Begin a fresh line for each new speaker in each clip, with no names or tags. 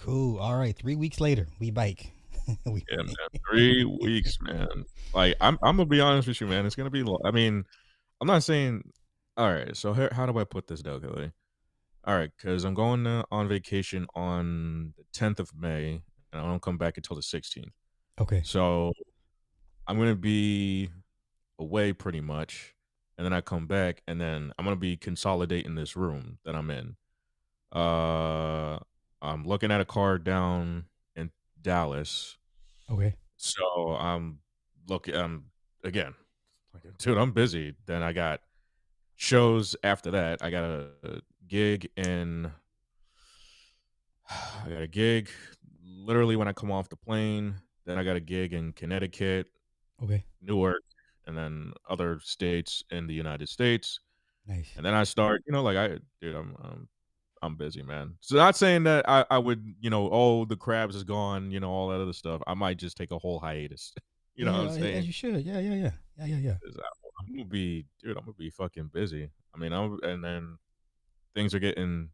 Cool. All right. 3 weeks later, we bike. we,
Yeah, man. 3 weeks, man. Like I'm gonna be honest with you, man. It's gonna be. I mean, I'm not saying. All right. So how do I put this delicately? All right, because I'm going on vacation on the 10th of May, and I don't come back until the 16th.
okay.
So I'm gonna be away pretty much, and then I come back, and then I'm gonna be consolidating this room that I'm in. Uh, I'm looking at a car down in Dallas,
Okay.
so I'm looking. Again, like, dude, I'm busy. Then I got shows after that. I got a gig in. I got a gig literally when I come off the plane. Then I got a gig in Connecticut,
Okay.
Newark, and then other states in the United States.
Nice.
And then I start, like dude, I'm busy, man. So not saying that I would, oh, the crabs is gone, all that other stuff. I might just take a whole hiatus. You know what I'm
Yeah, as
saying?
you should. Yeah, yeah, yeah. Yeah, yeah, yeah.
'Cause I'm gonna be, dude. I'm gonna be fucking busy. I mean, and then things are getting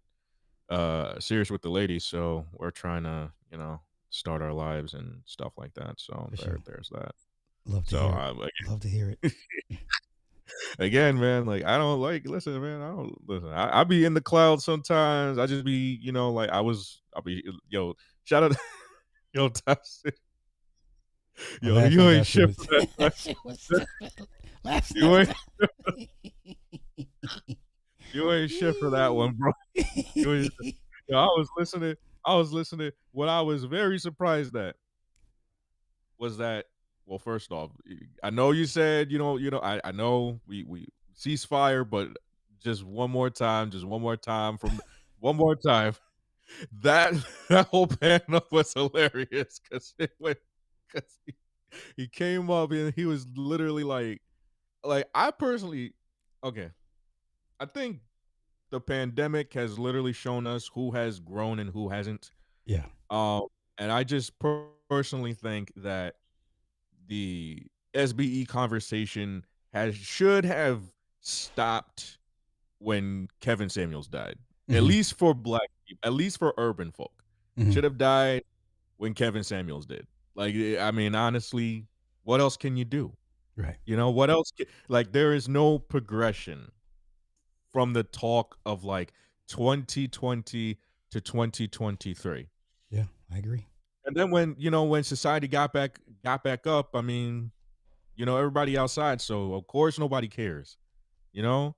serious with the ladies, so we're trying to, start our lives and stuff like that. So
For sure.
there's that.
Love to
So
hear it. Love to hear it.
again, man, like I don't like listen, man. I don't listen. I be in the clouds sometimes. I just be, like I'll be shout out yo, Tyson.
My
Yo,
laugh
you
at
ain't
that shit
shit
was
for that.
that shit was stupid. Last
You
night.
ain't you ain't shit for that one, bro. You ain't, yo, I was listening. What I was very surprised at was that, well, first off, I know you said, I know we ceasefire, but just one more time from one more time. That that whole panel was hilarious because because he came up and he was literally like I personally, okay, I think the pandemic has literally shown us who has grown and who hasn't.
Yeah.
Um, and I just personally think that the SBE conversation should have stopped when Kevin Samuels died. At
Hmm.
least for black people, at least for urban folk.
Hmm.
Should have died when Kevin Samuels did. Like, I mean, honestly, what else can you do?
Right.
What else like there is no progression from the talk of like 2020 to 2023.
Yeah, I agree.
And then when society got back up, I mean, everybody outside, so of course nobody cares, you know?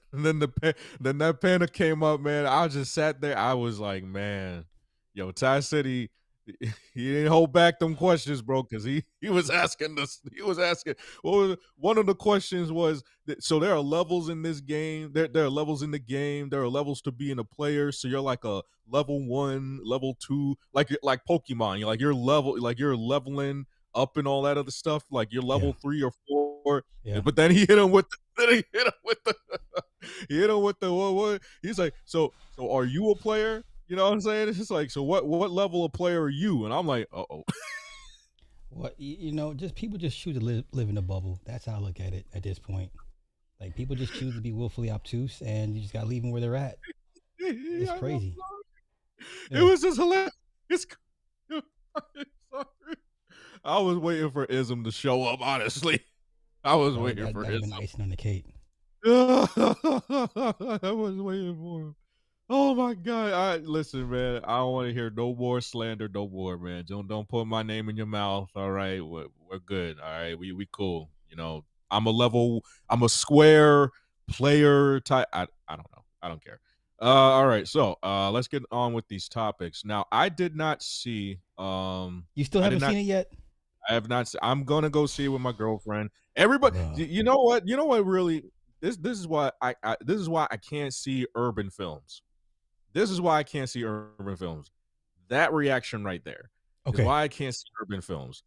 Then that panda came up, man. I just sat there. I was like, man, yo, Ty City, he didn't hold back them questions, bro, because he was asking this. He was asking. Well, one of the questions was, so there are levels in this game. There are levels in the game. There are levels to being a player. So you're like a level 1, level 2, like Pokemon. You're leveling up and all that other stuff. Like you're
Yeah.
level 3 or 4.
Yeah.
But then he hit him with then he hit him with the he hit him with the what he's like, so are you a player? You know what I'm saying? It's just like, so what level of player are you? And I'm like, uh-oh.
What just people just choose to live in a bubble. That's how I look at it at this point. Like people just choose to be willfully obtuse, and you just gotta leave them where they're at. It's
Yeah, I'm
crazy.
sorry. It
Yeah.
was just hilarious. I'm sorry. I was waiting for Ism to show up, honestly. I was
That
waiting
that
for
that'd have been
Ism.
icing on the cake.
I was waiting for him. Oh my god! Listen, man. I don't want to hear no more slander, no more, man. Don't put my name in your mouth. All right, we're good. All right, we cool. I'm a square player type. I don't know. I don't care. All right, so let's get on with these topics. Now, I did not see.
You still
I did
haven't
not.
seen it yet,
I have not. I'm gonna go see it with my girlfriend. Everybody,
bro?
you know what? You know what? Really, this is why this is why I can't see urban films. This is why I can't see urban films. That reaction right there is
Okay.
why I can't see urban films.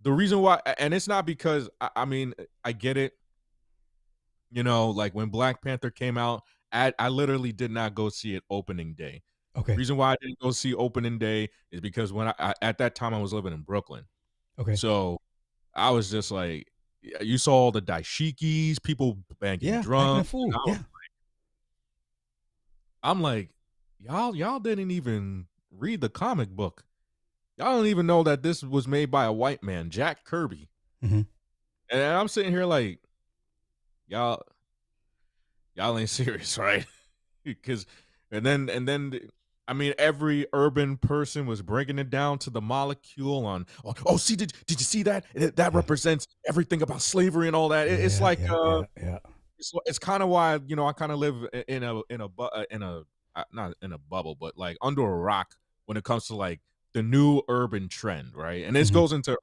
The reason why, and it's not because I mean I get it. Like when Black Panther came out, I literally did not go see it opening day.
Okay.
Reason why I didn't go see opening day is because when I at that time I was living in Brooklyn,
Okay.
so I was just like, you saw all the dashikis, people banging
Yeah, acting a
drums.
fool. Yeah.
I'm like, y'all didn't even read the comic book. Y'all don't even know that this was made by a white man, Jack Kirby.
Hmm.
And I'm sitting here like, y'all, y'all ain't serious, right? Because and then I mean, every urban person was breaking it down to the molecule on. Oh, see, did you see that? That
Yeah,
represents everything about slavery and all that. It's
yeah,
like
yeah, yeah, yeah.
it's kind of why I kind of live in a not in a bubble, but like under a rock when it comes to like the new urban trend, right? And
Hmm.
this goes into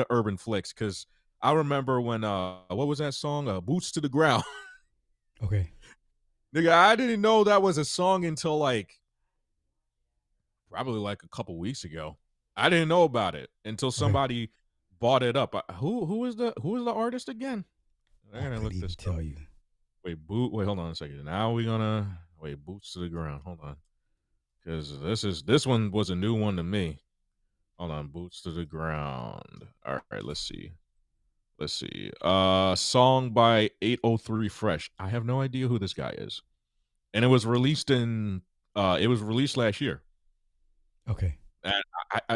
urban flicks because I remember when what was that song? Boots to the Ground.
Okay,
Nigga, I didn't know that was a song until like probably like a couple weeks ago. I didn't know about it until
okay.
somebody bought it up. Who is the artist again? I
I
gotta
couldn't
look
even
this up.
tell you.
Wait, hold on a second. Now we gonna wait, boots to the ground. Hold on. Because this one was a new one to me. Hold on, boots to the ground. All right, let's see. Let's see. Song by 803 Fresh. I have no idea who this guy is. And it was released last year.
Okay,
And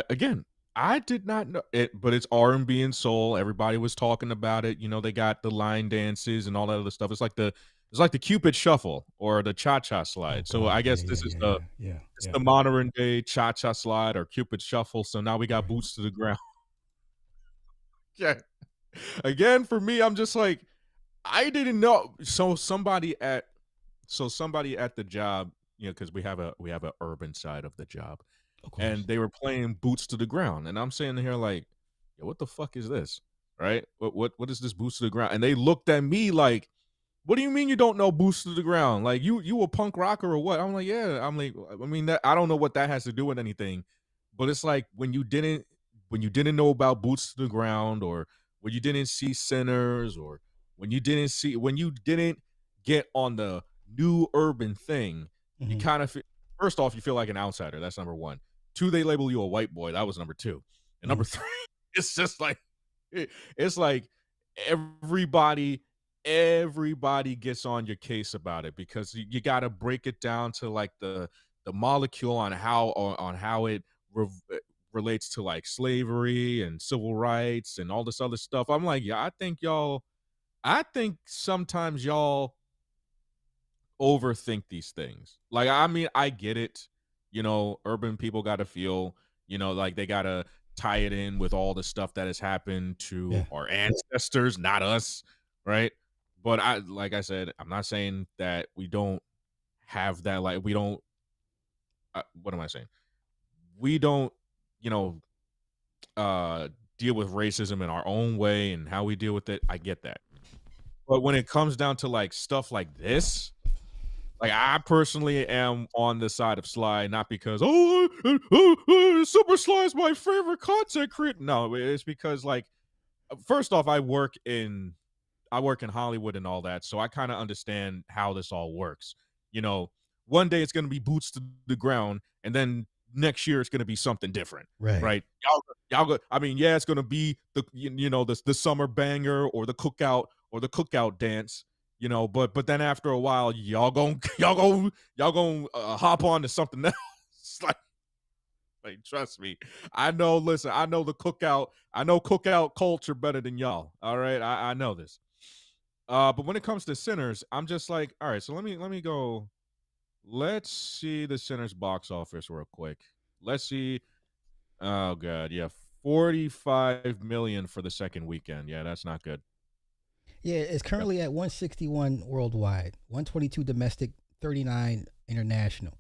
again, I did not know it, but it's R&B and soul. Everybody was talking about it. You know, they got the line dances and all that other stuff. It's like the Cupid Shuffle or the Cha Cha
oh
Slide. So
God,
I
yeah,
guess
yeah,
this is
yeah, yeah, yeah,
it's
yeah,
the modern day Cha Cha Slide or Cupid Shuffle. So now we got
right.
boots to the ground. Yeah. Again, for me, I'm just like, I didn't know. Somebody at the job, you know, because we have a urban side of the job,
Of course.
and they were playing Boots to the Ground, and I'm sitting here like, "Yo, what the fuck is this? Right? What is this Boots to the Ground?" And they looked at me like, "What do you mean you don't know Boots to the Ground? Like you a punk rocker or what?" I'm like, "Yeah." I'm like, I mean, that I don't know what that has to do with anything, but it's like when you didn't know about Boots to the Ground, or when you didn't see Sinners, or when you didn't get on the new urban thing, you
Hmm.
kind of first off, you feel like an outsider. That's number one. Two, they label you a white boy. That was number two. And number
Hmm.
three, it's just like it's like everybody everybody gets on your case about it because you got to break it down to like the molecule on how it relates to like slavery and civil rights and all this other stuff. I'm like, yeah, I think sometimes y'all overthink these things. Like, I mean, I get it. You know, urban people got to feel, you know, like they got to tie it in with all the stuff that has happened to
Yeah.
our ancestors, not us, right? But like I said, I'm not saying that we don't have that. Like, we don't. What am I saying? We don't, you know, uh, deal with racism in our own way and how we deal with it. I get that. But when it comes down to like stuff like this, like, I personally am on the side of Sly, not because, Super Sly is my favorite content creator. No, it's because like first off, I work in Hollywood and all that, so I kind of understand how this all works. You know, one day it's going to be boots to the ground, and then next year it's going to be something different,
Right.
right? Y'all go. I mean, yeah, it's going to be you know the summer banger or the cookout dance. You know, but then after a while, y'all gon' hop on to something else. Like, trust me, I know. Listen, I know the cookout. I know cookout culture better than y'all. All right, I know this. But when it comes to Sinners, I'm just like, all right. So let me go. Let's see the Sinners box office real quick. Let's see. Oh god, yeah, 45 million for the second weekend. Yeah, that's not good.
Yeah, it's
Yep.
currently at 161 worldwide, 122 domestic, 39 international.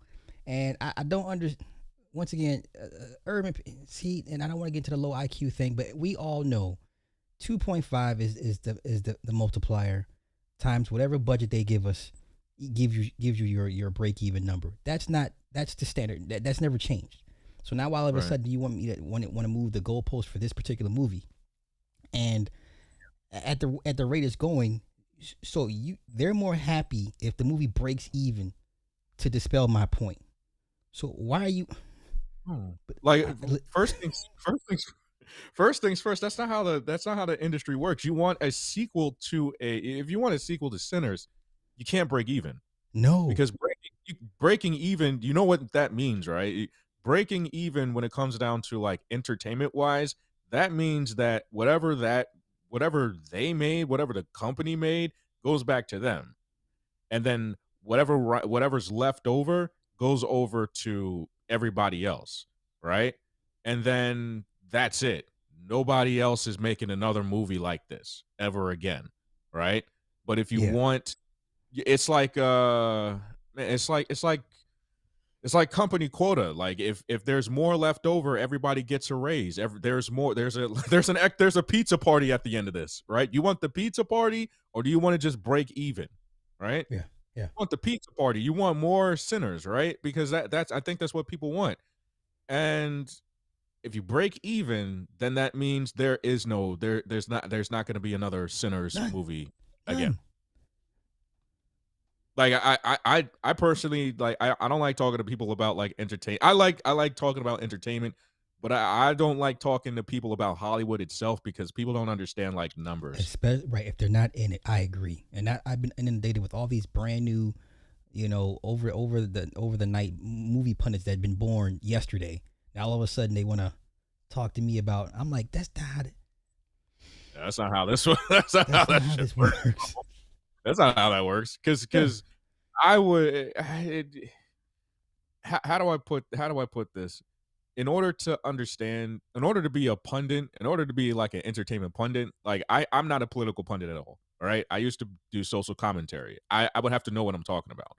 And I don't understand. Once again, urban see, and I don't want to get into the low IQ thing, but we all know 2.5 is the multiplier times whatever budget they give us. Gives you your break even number. That's the standard. That's never changed. So now all of a
Right.
sudden you want me to want to move the goalpost for this particular movie, and at the rate it's going, so they're more happy if the movie breaks even to dispel my point. So why are you?
Hmm.
But
Like first things first. That's not how the industry works. You want a sequel to a if you want a sequel to Sinners, you can't break even
no,
because breaking even, you know what that means, right? Breaking even when it comes down to like entertainment wise, that means that whatever they made, whatever the company made, goes back to them, and then whatever's left over goes over to everybody else, right? And then that's it. Nobody else is making another movie like this ever again, right? But if you
Yeah.
want, it's like it's like company quota. Like if there's more left over, everybody gets a raise. There's more. There's a pizza party at the end of this, right? You want the pizza party, or do you want to just break even, right?
Yeah. Yeah.
You want the pizza party. You want more sinners, right? Because that's I think that's what people want. And if you break even, then that means there's not going to be another Sinners
None.
movie again.
None.
Like I personally like I don't like talking to people about like entertain. I like talking about entertainment, but I don't like talking to people about Hollywood itself because people don't understand like numbers.
Especially right if they're not in it. I agree, and I've been inundated with all these brand new, over the night movie pundits that had been born yesterday. Now all of a sudden they want to talk to me about. I'm like, that's not.
That's not how this. That's not how
That's not
that
how
shit
this
works.
works.
That's not how that works. Because
Yeah.
I would. How do I put this? In order to understand, in order to be a pundit, in order to be like an entertainment pundit, like I'm not a political pundit at all. All right. I used to do social commentary. I would have to know what I'm talking about.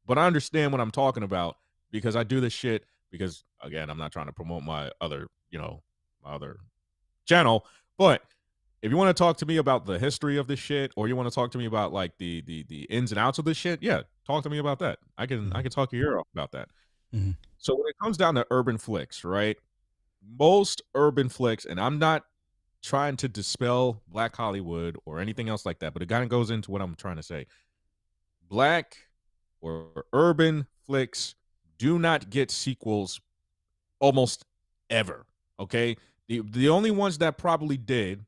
But I understand what I'm talking about because I do this shit because again, I'm not trying to promote my other, my other channel. But if you want to talk to me about the history of this shit, or you want to talk to me about like the ins and outs of this shit, yeah, talk to me about that. I can talk your ear off about that.
Mm-hmm.
So when it comes down to urban flicks, right? Most urban flicks, and I'm not trying to dispel Black Hollywood or anything else like that, but it kind of goes into what I'm trying to say. Black or urban flicks do not get sequels almost ever. Okay. The only ones that probably did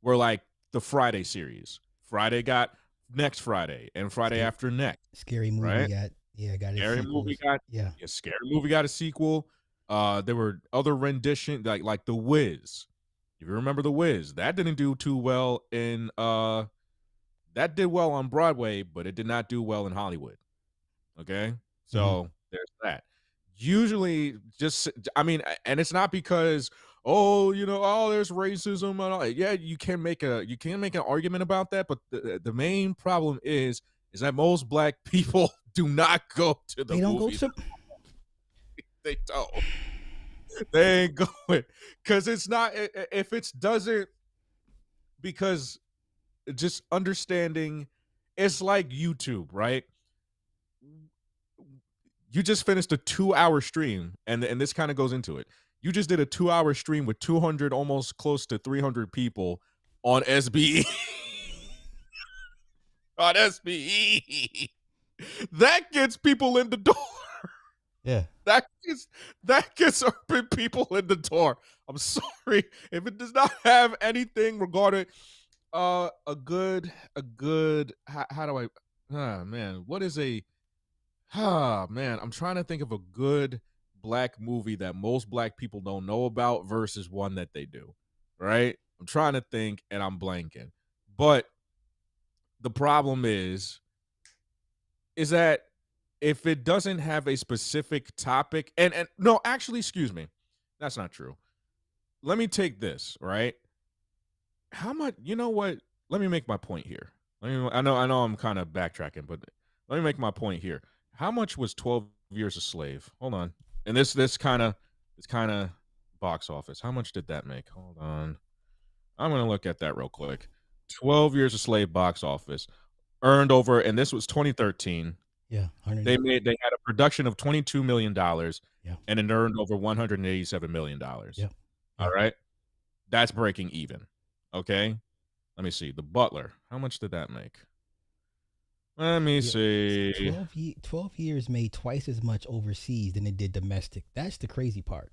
were like the Friday series. Friday got Next Friday and Friday
Scary,
after next,
scary movie
right?
got its
Scary movie
sequels.
got
Yeah.
yeah, Scary movie got a sequel. There were other rendition like The Wiz. If you remember The Wiz, that didn't do too well in that did well on Broadway, but it did not do well in Hollywood. Okay?
Mm-hmm.
So there's that. Usually just I mean, and it's not because there's racism and all. Yeah, you can make an argument about that, but the main problem is that most black people do not go to the
They don't go
movies.
to.
They don't. They ain't going because it's not if it doesn't because just understanding it's like YouTube, right? You just finished a 2-hour stream, and this kind of goes into it. You just did a 2-hour stream with 200, almost close to 300 people on SBE. On SBE. That gets people in the door.
Yeah.
That gets urban people in the door. I'm sorry if it does not have anything regarding a good how do I man, what is a man, I'm trying to think of a good black movie that most black people don't know about versus one that they do. Right? I'm trying to think and I'm blanking. But the problem is that if it doesn't have a specific topic and no, actually, excuse me. That's not true. Let me take this, right? How much, you know what? Let me make my point here. I know I'm kind of backtracking, but let me make my point here. How much was 12 Years a Slave? Hold on. And this kind of box office. How much did that make? Hold on. I'm going to look at that real quick. 12 Years a Slave box office earned over, and this was 2013.
Yeah.
They had a production of $22 million
Yeah.
and it earned over $187 million.
Yeah.
All right. That's breaking even. Okay. Let me see. The Butler. How much did that make? Let me see.
12 years made twice as much overseas than it did domestic. That's the crazy part.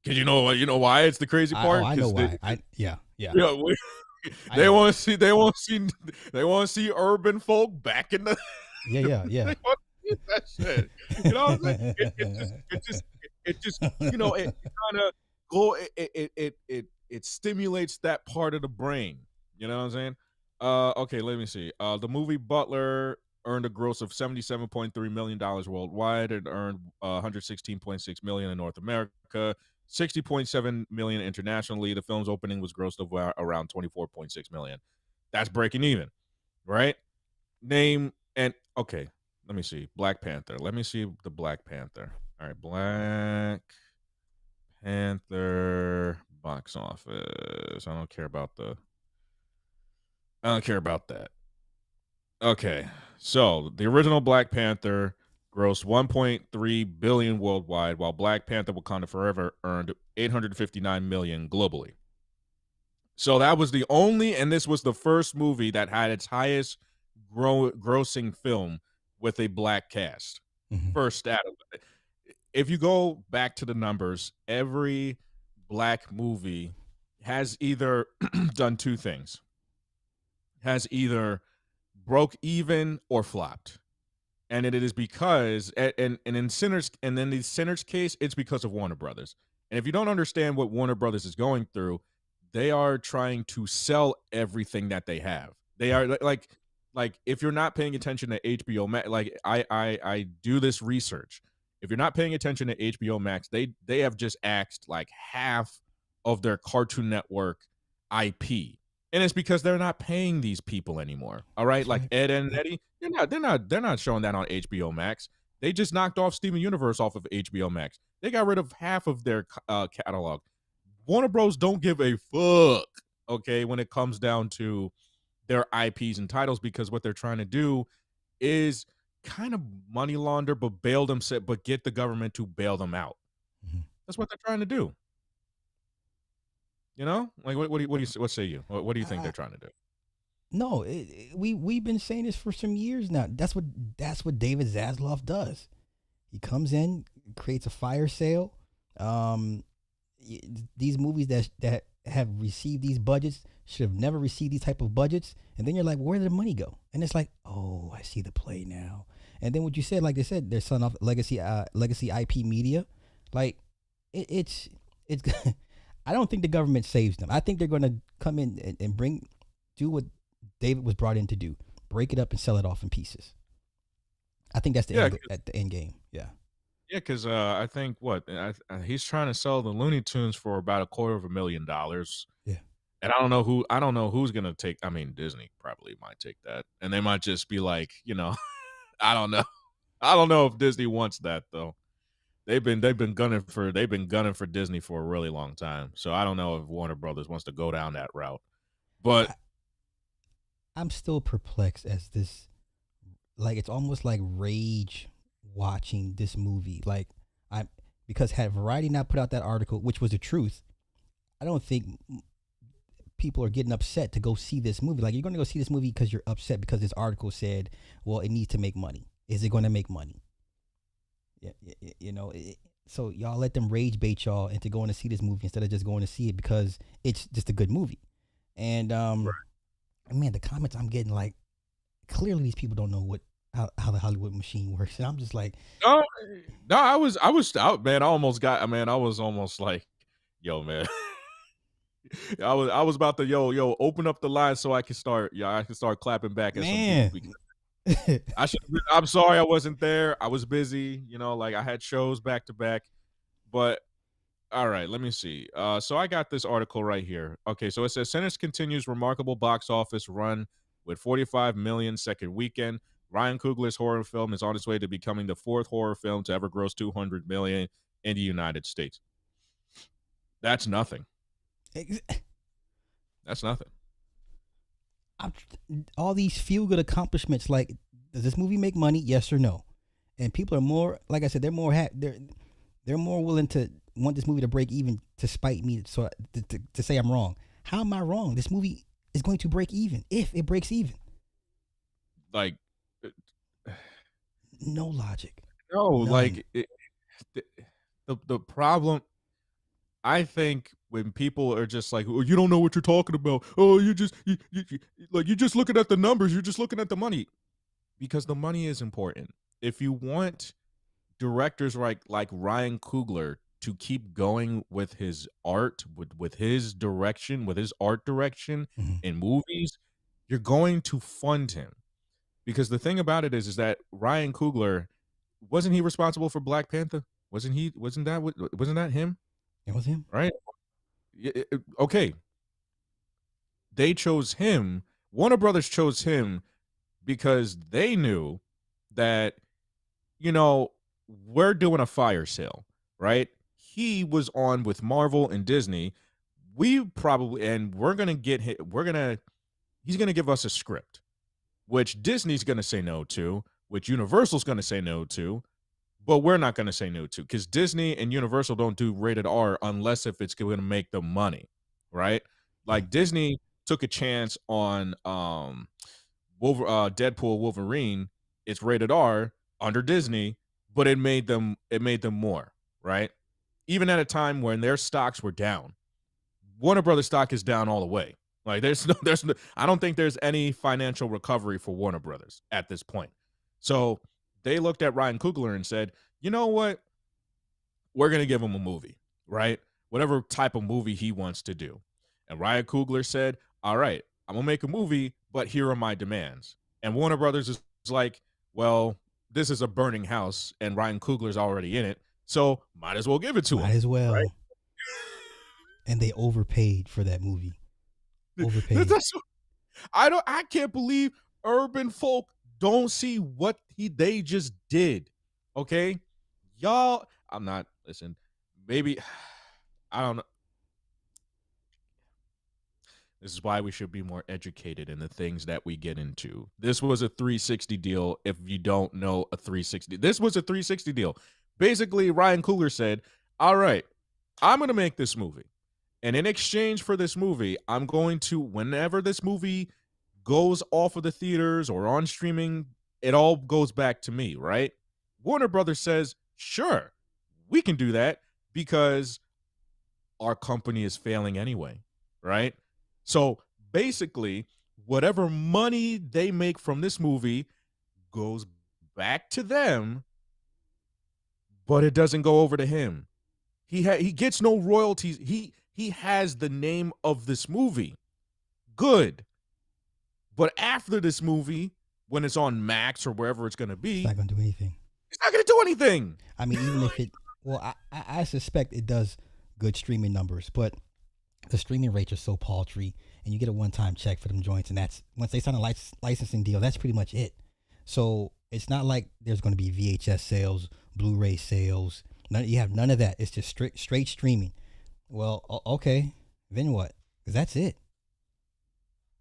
Because you know why it's the crazy part?
I know why. Yeah.
They want to see urban folk back in the
Yeah, yeah,
They
yeah.
want to eat that shit. You know what I'm saying? It just it kind of go it stimulates that part of the brain. You know what I'm saying? Okay, let me see. The movie Butler earned a gross of $77.3 million worldwide. It earned 116.6 million in North America, 60.7 million internationally. The film's opening was grossed of around 24.6 million. That's breaking even, right? Name and okay, let me see. Black Panther. Let me see the Black Panther. All right, Black Panther box office. I don't care about that. Okay. So, the original Black Panther grossed 1.3 billion worldwide, while Black Panther Wakanda Forever earned 859 million globally. So that was the only, and this was the first movie that had its highest grossing film with a black cast.
Mhm.
First out of it. If you go back to the numbers, every black movie has either done two things. Has either broke even or flopped. And it is because and in Sinners and then the Sinners case, it's because of Warner Brothers. And if you don't understand what Warner Brothers is going through, they are trying to sell everything that they have. They are like if you're not paying attention to HBO Max, like I do this research. If you're not paying attention to HBO Max, they have just axed like half of their Cartoon Network IP. And it's because they're not paying these people anymore. All right, like
Fact.
Ed and
Yep.
Eddie, they're not showing that on HBO Max. They just knocked off Steven Universe off of HBO Max. They got rid of half of their catalog. Warner Bros. Don't give a fuck, okay, when it comes down to their IPs and titles, because what they're trying to do is kind of money launder, but get the government to bail them out.
Mhm.
That's what they're trying to do. You know, like what say you? What do you think they're
I,
trying to do?
no, we've been saying this for some years now. That's what David Zaslav does. He comes in, creates a fire sale. Um, these movies that have received these budgets should have never received these type of budgets. And then you're like, where did the money go? And it's like, oh, I see the play now. And then what you said, like they said, they're selling off legacy IP media. Like it's. I don't think the government saves them. I think they're going to come in and do what David was brought in to do: break it up and sell it off in pieces. I think that's the
Yeah,
end game. Yeah.
yeah, because I think he's trying to sell the Looney Tunes for about $250,000,
Yeah.
and I don't know who's gonna take. I mean, Disney probably might take that, and they might just be like, I don't know, I don't know if Disney wants that though. They've been gunning for Disney for a really long time, so I don't know if Warner Brothers wants to go down that route. But
I, I'm still perplexed as this, like, it's almost like rage watching this movie. Like, I because had Variety not put out that article, which was the truth, I don't think people are getting upset to go see this movie. Like, you're going to go see this movie because you're upset because this article said, well, it needs to make money. Is it going to make money? Yeah, so y'all let them rage bait y'all into going to see this movie instead of just going to see it because it's just a good movie. And man, the comments I'm getting, like, clearly these people don't know how the Hollywood machine works, and I'm just like,
no, no, I was out, man. I was almost like, yo, man. I was about to open up the line so I can start clapping back at some people
man,
because I'm sorry I wasn't there. I was busy, like I had shows back to back. But all right, let me see. So I got this article right here. Okay, so it says Sinners continues remarkable box office run with 45 million second weekend. Ryan Coogler's horror film is on its way to becoming the fourth horror film to ever gross 200 million in the United States. That's nothing. That's nothing.
I'm, all these feel good accomplishments. Like, does this movie make money? Yes or no? And people are more, like I said, they're more willing to want this movie to break even to spite me, so to say I'm wrong. How am I wrong? This movie is going to break even if it breaks even.
Like,
No logic,
no,
none.
like the, the problem. I think when people are just like, "Oh, you don't know what you're talking about. Oh, you just looking at the numbers. You're just looking at the money." because the money is important. If you want directors like Ryan Coogler to keep going with his art, with his direction, with his art direction
Mhm.
in movies, you're going to fund him. Because the thing about it is that Ryan Coogler, wasn't he responsible for Black Panther? Wasn't he? Wasn't that him?
It was him.
Right? Okay, they chose him. Warner Brothers chose him because they knew that, you know, we're doing a fire sale, right? He was on with Marvel and Disney. We probably, and we're gonna get hit. He's gonna give us a script, which Disney's gonna say no to, which Universal's gonna say no to, but we're not gonna say no to because Disney and Universal don't do rated R unless if it's gonna make them money, right?
Yeah.
Like Disney took a chance on Deadpool Wolverine. It's rated R under Disney, but it made them more, right? Even at a time when their stocks were down. Warner Brothers stock is down all the way. Like there's no, I don't think there's any financial recovery for Warner Brothers at this point. So they looked at Ryan Coogler and said, you know what? We're gonna give him a movie, right? Whatever type of movie he wants to do. And Ryan Coogler said, all right, I'm gonna make a movie, but here are my demands. And Warner Brothers is like, well, this is a burning house, and Ryan Coogler's already in it, so might as well give it to
Might
him,
as
right?
well. And they overpaid for that movie. Overpaid.
That's I can't believe urban folk don't see what they just did. Okay? Y'all, I'm not listen, maybe I don't know. This is why we should be more educated in the things that we get into. This was a 360 deal. If you don't know a 360, this was a 360 deal. Basically, Ryan Coogler said, all right, I'm going to make this movie. And in exchange for this movie, I'm going to, whenever this movie goes off of the theaters or on streaming, it all goes back to me, right? Warner Brothers says, sure, we can do that because our company is failing anyway, right? So basically, whatever money they make from this movie goes back to them, but it doesn't go over to him. He gets no royalties. He has the name of this movie. Good. But after this movie, when it's on Max or wherever it's going to
It's
be,
not gonna do anything.
it's not going to do anything.
I mean, even if it, well, I suspect it does good streaming numbers, but the streaming rates are so paltry, and you get a one-time check for them joints, and that's once they sign a licensing deal, that's pretty much it. So it's not like there's going to be VHS sales, Blu-ray sales. You have none of that. It's just straight streaming. Well, okay, then what? Because that's it.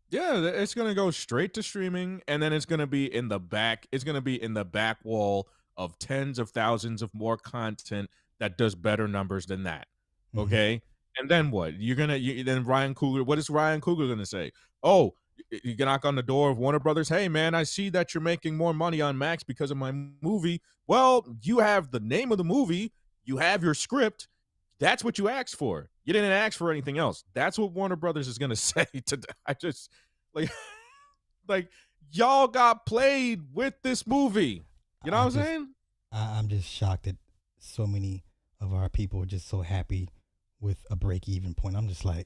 Yeah, it's going to go straight to streaming, and then it's going to be in the back. It's going to be in the back wall of tens of thousands of more content that does better numbers than that.
Mm-hmm.
Okay, and then what? Then Ryan Coogler. What is Ryan Coogler going to say? Oh, you can knock on the door of Warner Brothers. Hey, man, I see that you're making more money on Max because of my movie. Well, you have the name of the movie. You have your script. That's what you asked for. You didn't ask for anything else. That's what Warner Brothers is gonna say today. I just like like y'all got played with this movie. You know what I'm saying?
I'm just shocked that so many of our people are just so happy with a break-even point. I'm just like,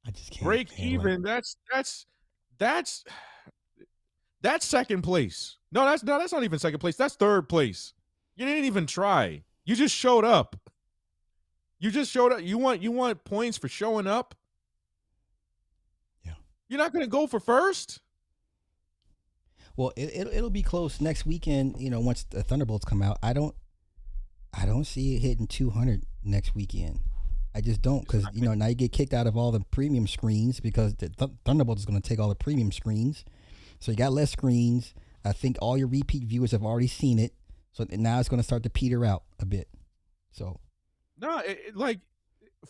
I just can't.
Break
handle it.
even. That's second place. That's not even second place. That's third place. You didn't even try. You just showed up. You just showed up. You want points for showing up?
Yeah.
You're not gonna go for first?
Well, it'll be close next weekend. You know, once the Thunderbolts come out, I don't see it hitting 200 next weekend. I just don't, because you know now you get kicked out of all the premium screens because the Thunderbolts is going to take all the premium screens, so you got less screens. I think all your repeat viewers have already seen it, so now it's going to start to peter out a bit. So
No, like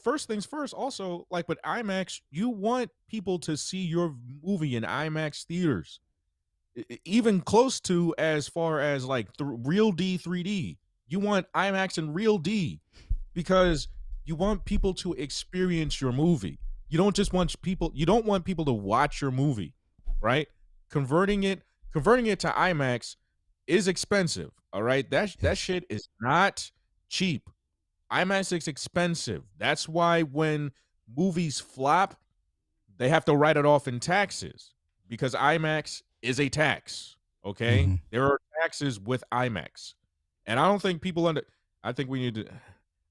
first things first. Also, like with IMAX, you want people to see your movie in IMAX theaters, even close to as far as like real D 3D. You want IMAX and real D because you want people to experience your movie. You don't just want people. You don't want people to watch your movie, right? Converting it converting it to IMAX is expensive. All right, that
Yes.
shit is not cheap. IMAX is expensive. That's why when movies flop, they have to write it off in taxes because IMAX is a tax. Okay,
Mm-hmm.
there are taxes with IMAX, and I don't think people under. I think we need to.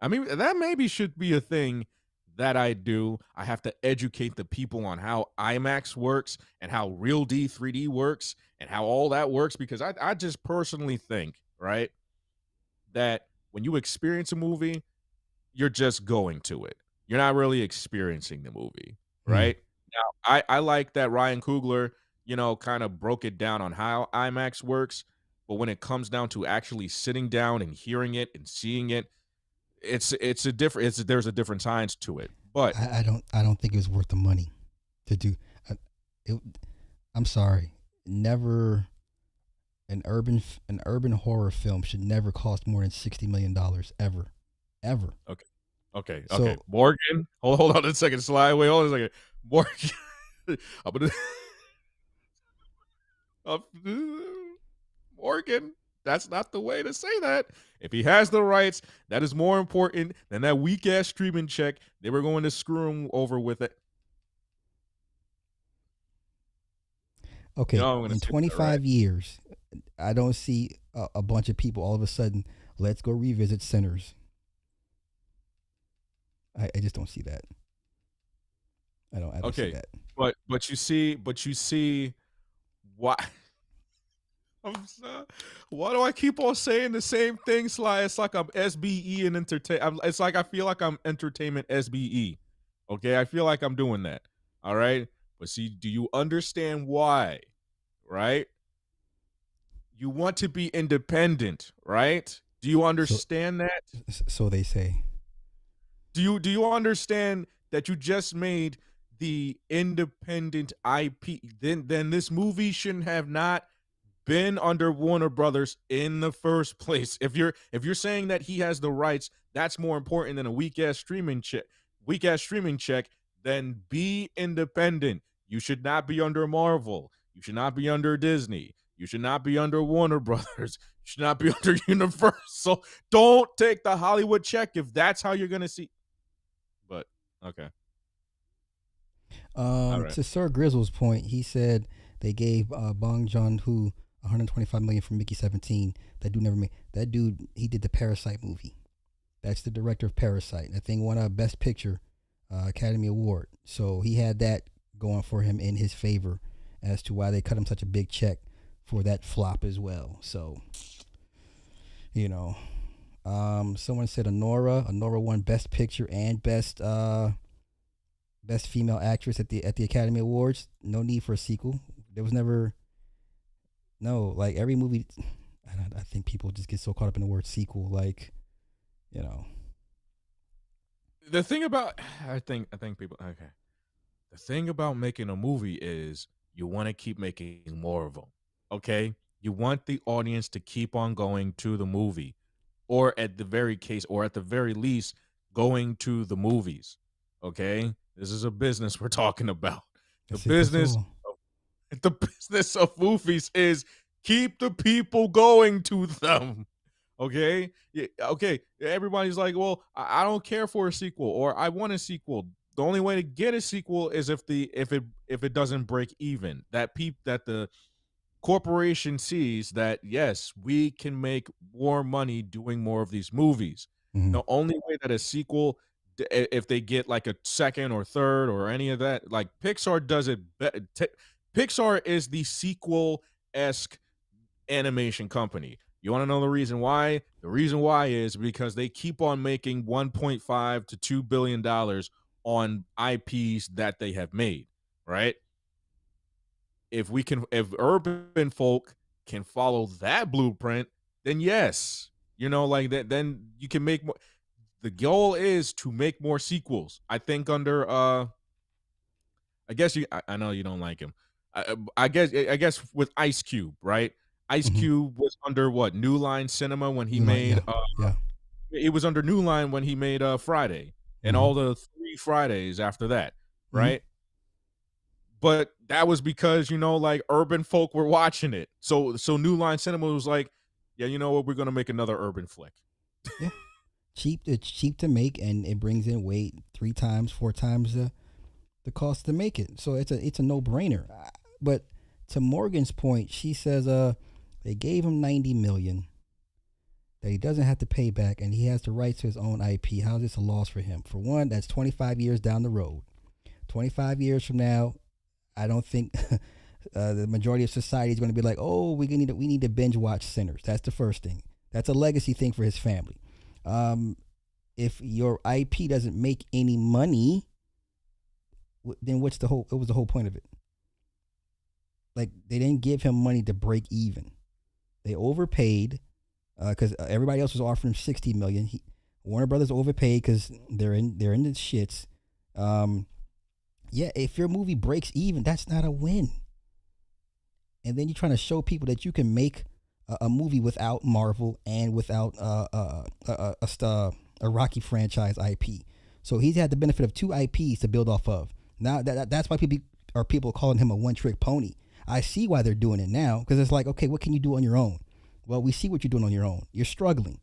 I mean, that maybe should be a thing that I do. I have to educate the people on how IMAX works and how Real D 3D works and how all that works because I just personally think, right, that when you experience a movie, you're just going to it. You're not really experiencing the movie,
Mm.
right? Now, I like that Ryan Coogler, kind of broke it down on how IMAX works, but when it comes down to actually sitting down and hearing it and seeing it, it's a different there's a different science to it. But
I don't think it was worth the money to do. I, it, I'm sorry. Never an urban horror film should never cost more than $60 million ever, ever.
okay, okay.
So
Morgan, hold on a second, Sly. Wait, hold on a second. Morgan, I'm gonna, uh, Morgan, that's not the way to say that. If he has the rights, that is more important than that weak ass streaming check. They were going to screw him over with it. You
okay,
know I'm going to
in
say that, right?
25 years, I don't see a bunch of people all of a sudden. Let's go revisit Sinners. I just don't see that. I don't see
Okay,
that.
but you see why. I'm so, why do I keep on saying the same thing, Sly? It's like I'm SBE and entertain. It's like I feel like I'm entertainment SBE. Okay, I feel like I'm doing that. All right, but see, do you understand why? Right? You want to be independent, right? Do you
So
understand that?
so they say.
Do you understand that you just made the independent IP? Then this movie shouldn't have not been under Warner Brothers in the first place. If you're saying that he has the rights, that's more important than a weak ass streaming check, then be independent. You should not be under Marvel. You should not be under Disney. You should not be under Warner Brothers. You should not be under Universal. Don't take the Hollywood check if that's how you're gonna see. But okay. All right.
To Sir Grizzle's point, he said they gave Bong Joon Ho 125 million for Mickey 17. That dude never made that dude. He did the Parasite movie. That's the director of Parasite. That thing won a Best Picture Academy Award. So he had that going for him in his favor as to why they cut him such a big check for that flop as well. So you know, someone said Honora won Best Picture and Best Female Actress at the Academy Awards. No need for a sequel. There was never no like every movie. I think people just get so caught up in the word sequel, like you know.
The thing about I think people okay. The thing about making a movie is you want to keep making more of them. Okay? You want the audience to keep on going to the movie or at the very least going to the movies. Okay? This is a business we're talking about. The
That's it. That's
business
all.
the business of movies is keep the people going to them. Okay, yeah, okay. Everybody's like, well, I don't care for a sequel, or I want a sequel. The only way to get a sequel is if it doesn't break even. That the corporation sees that yes, we can make more money doing more of these movies.
Mm-hmm.
The only way that a sequel, if they get like a second or third or any of that, like Pixar does it. Pixar is the sequel esque animation company. You want to know the reason why? The reason why is because they keep on making 1.5 to $2 billion on IPs that they have made, right? If urban folk can follow that blueprint, then yes, like that, then you can make more. The goal is to make more sequels. I think under I guess I know you don't like him. I guess with Ice Cube, right? Ice
Mm-hmm.
Cube was under what, New Line Cinema when he
New Line,
made
yeah, yeah.
it was under New Line when he made Friday and
Mm-hmm.
all the 3 Fridays after that,
Mm-hmm.
right? but that was because, like urban folk were watching it. So New Line Cinema was like, yeah, you know what, we're gonna make another urban flick.
Yeah, cheap. It's cheap to make, and it brings in weight 3 times, 4 times the cost to make it. So it's a no brainer. But to Morgan's point, she says they gave him 90 million that he doesn't have to pay back, and he has the rights to his own IP. How is this a loss for him? For one, that's 25 years down the road. 25 years from now, I don't think the majority of society is going to be like, oh, we need to binge watch Sinners. That's the first thing. That's a legacy thing for his family. If your IP doesn't make any money, then what was the whole point of it? Like, they didn't give him money to break even. They overpaid because everybody else was offering 60 million. Warner Brothers overpaid because they're in the shits. Yeah, if your movie breaks even, that's not a win. And then you're trying to show people that you can make a movie without Marvel and without a Rocky franchise IP. So he's had the benefit of 2 IPs to build off of. Now that's why people calling him a one-trick pony. I see why they're doing it now, because it's like, okay, what can you do on your own? Well, we see what you're doing on your own. You're struggling.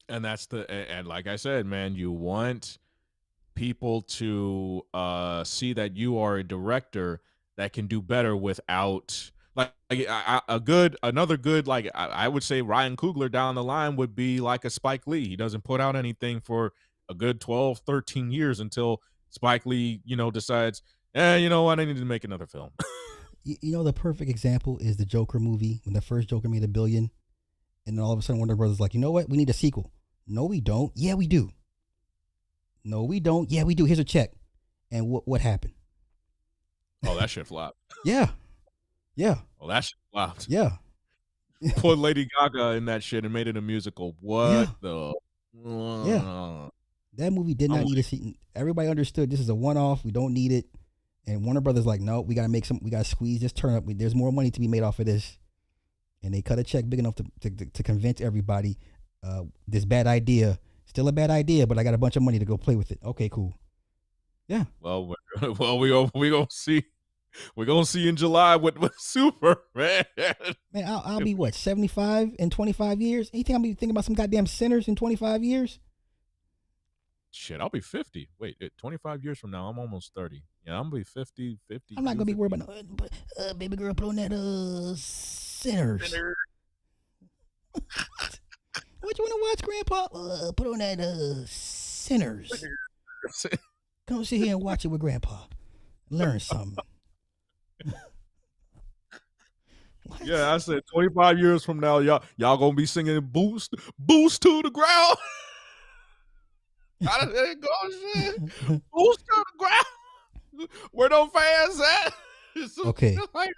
And and like I said, man, you want people to see that you are a director that can do better without another good, like I would say Ryan Coogler down the line would be like a Spike Lee. He doesn't put out anything for a good 12, 13 years until Spike Lee, decides, you know what, I need to make another film.
You know, the perfect example is the Joker movie, when the first Joker made $1 billion, and then all of a sudden Warner Brothers like, you know what, we need a sequel. No, we don't. Yeah, we do. No, we don't. Yeah, we do. Here's a check. And what happened?
Oh, that shit flopped.
Yeah. Yeah.
Oh, that shit flopped.
Yeah.
Put Lady Gaga in that shit and made it a musical. What the?
Yeah. That movie did not need a sequel. Everybody understood this is a one-off. We don't need it. And Warner Brothers like, no, we got to squeeze this turnip. There's more money to be made off of this. And they cut a check big enough to convince everybody this bad idea, still a bad idea, but I got a bunch of money to go play with it. Okay, cool. Yeah.
Well, we gonna see. We're gonna see in July with Super, man.
Man, I'll be what, 75 in 25 years? You think I'll be thinking about some goddamn Sinners in 25 years?
Shit, I'll be 50. Wait, 25 years from now, I'm almost 30. Yeah, I'm gonna be 50.
I'm not gonna be worried about baby girl put on that Sinners. What you wanna watch, Grandpa? Put on that Sinners. Come sit here and watch it with Grandpa. Learn something.
Yeah, I said 25 years from now, y'all gonna be singing boost to the ground. How did it go, shit? Boost to the ground. Where those fans at?
Okay.
Like,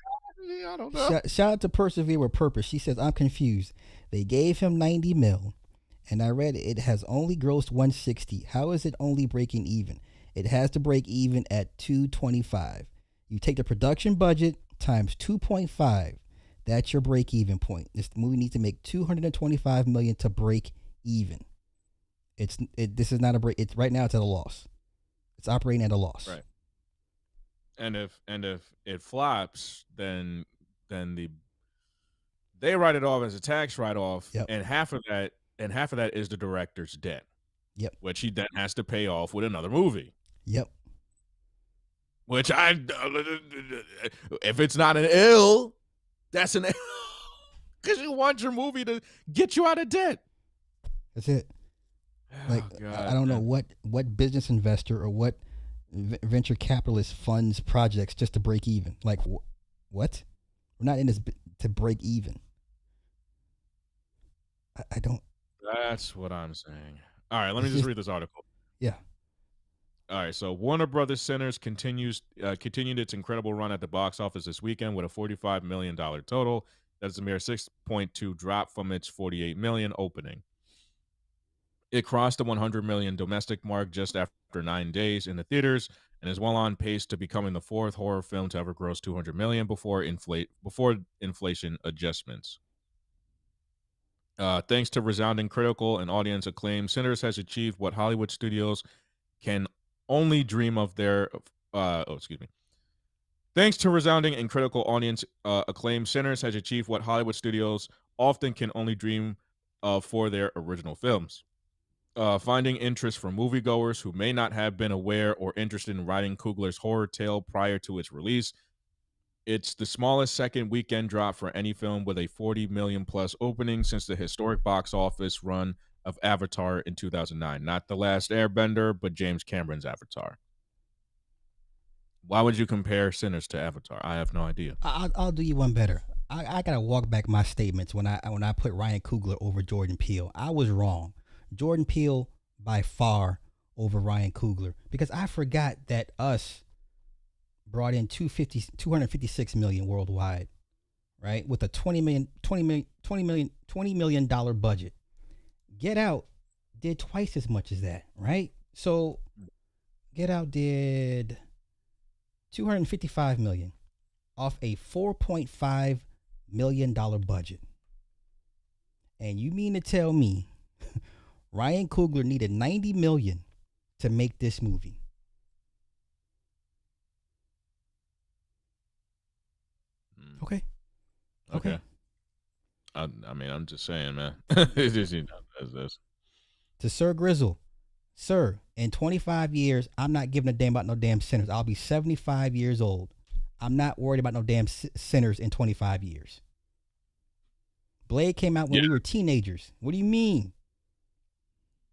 I don't know.
Shout out to Persevere with Purpose. She says, I'm confused. They gave him 90 mil, and I read it has only grossed 160. How is it only breaking even? It has to break even at 225. You take the production budget times 2.5. That's your break even point. This movie needs to make 225 million to break even. This is not a break. It's right now it's at a loss. It's operating at a loss.
Right. And if it flops, then they write it off as a tax write off,
yep.
and half of that is the director's debt.
Yep.
Which he then has to pay off with another movie.
Yep.
Which if it's not an L, that's an L. Because you want your movie to get you out of debt.
That's it. Like, God, I don't know what business investor or what venture capitalist funds projects just to break even. Like, what? We're not in this to break even. I don't.
That's what I'm saying. All right, let me just read this article.
Yeah.
All right, so Warner Brothers Sinners continued its incredible run at the box office this weekend with a $45 million total. That's a mere 6.2 drop from its $48 million opening. It crossed the 100 million domestic mark just after 9 days in the theaters and is well on pace to becoming the 4th horror film to ever gross 200 million before inflation adjustments. Thanks to resounding critical and audience acclaim, Sinners has achieved what Hollywood studios can only dream of their oh, excuse me. Thanks to resounding and critical audience acclaim, Sinners has achieved what Hollywood studios often can only dream of for their original films. Finding interest from moviegoers who may not have been aware or interested in Ryan Coogler's horror tale prior to its release. It's the smallest second weekend drop for any film with a 40 million plus opening since the historic box office run of Avatar in 2009. Not The Last Airbender, but James Cameron's Avatar. Why would you compare Sinners to Avatar? I have no idea.
I'll do you one better. I gotta walk back my statements when I put Ryan Coogler over Jordan Peele. I was wrong. Jordan Peele by far over Ryan Coogler because I forgot that Us brought in 256 million worldwide, right? With a $20 million budget. Get Out did twice as much as that, right? So Get Out did 255 million off a $4.5 million budget. And you mean to tell me Ryan Coogler needed 90 million to make this movie? Okay.
I mean, I'm just saying, man. It's just, this.
To Sir Grizzle, sir, in 25 years, I'm not giving a damn about no damn Sinners. I'll be 75 years old. I'm not worried about no damn Sinners in 25 years. Blade came out when we were teenagers. What do you mean?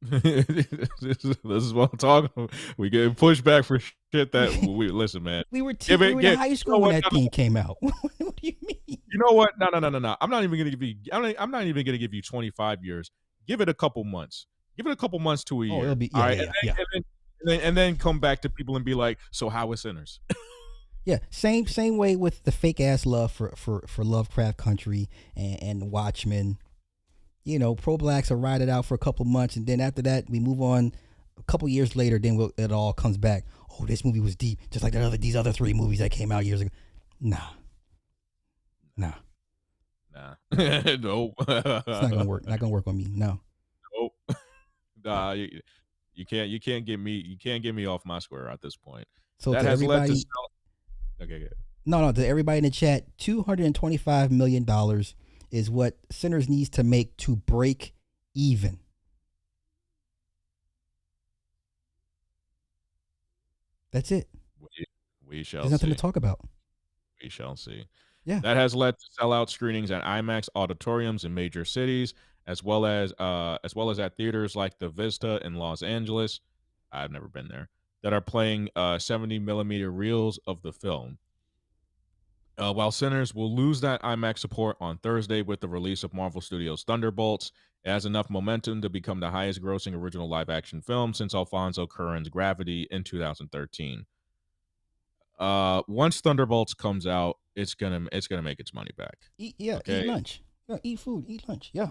This is what I'm talking about. We get pushback for shit that we listen, man.
We were in high school when that thing came out. What do you mean?
You know what? No. I'm not even gonna give you. I'm not even gonna give you 25 years. Give it a couple months. Give it a couple months to a year.
It'll be,
all right, and then come back to people and be like, so how was Sinners?
Yeah, same way with the fake ass love for Lovecraft Country and Watchmen. You know, pro-blacks will ride it out for a couple months, and then after that, we move on. A couple years later, then it all comes back. Oh, this movie was deep, just like these other three movies that came out years ago. Nah.
Nope.
It's not gonna work. Not gonna work on me. No.
Nope. Nah, you can't get me off my square at this point.
So
that
to
has
everybody,
led to okay, good.
No, to everybody in the chat, $225 million is what Sinners needs to make to break even. That's it.
We shall
There's nothing
see.
to talk about.
We shall see.
Yeah.
That has led to sellout screenings at IMAX auditoriums in major cities, as well as at theaters like the Vista in Los Angeles. I've never been there. That are playing 70 millimeter reels of the film. While Sinners will lose that IMAX support on Thursday with the release of Marvel Studios' Thunderbolts, it has enough momentum to become the highest grossing original live action film since Alfonso Cuarón's Gravity in 2013. Once Thunderbolts comes out, it's gonna make its money back.
Eat lunch. Yeah, eat food, eat lunch. Yeah.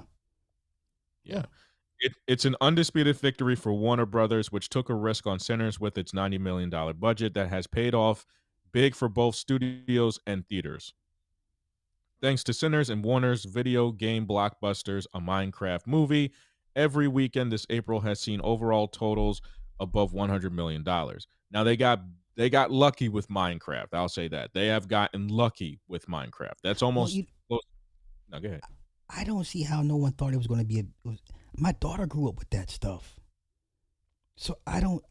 It's an undisputed victory for Warner Brothers, which took a risk on Sinners with its $90 million budget that has paid off big for both studios and theaters. Thanks to Sinners and Warner's video game blockbusters, a Minecraft movie, every weekend this April has seen overall totals above $100 million. Now they got lucky with Minecraft. I'll say that. They have gotten lucky with Minecraft. That's almost close. No, go ahead.
I don't see how no one thought it was going to be my daughter grew up with that stuff. So I don't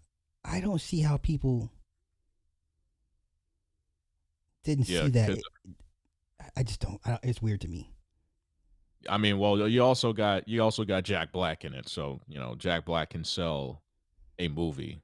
see how people didn't see that. I just don't. It's weird to me.
I mean, well, you also got Jack Black in it, so you know Jack Black can sell a movie.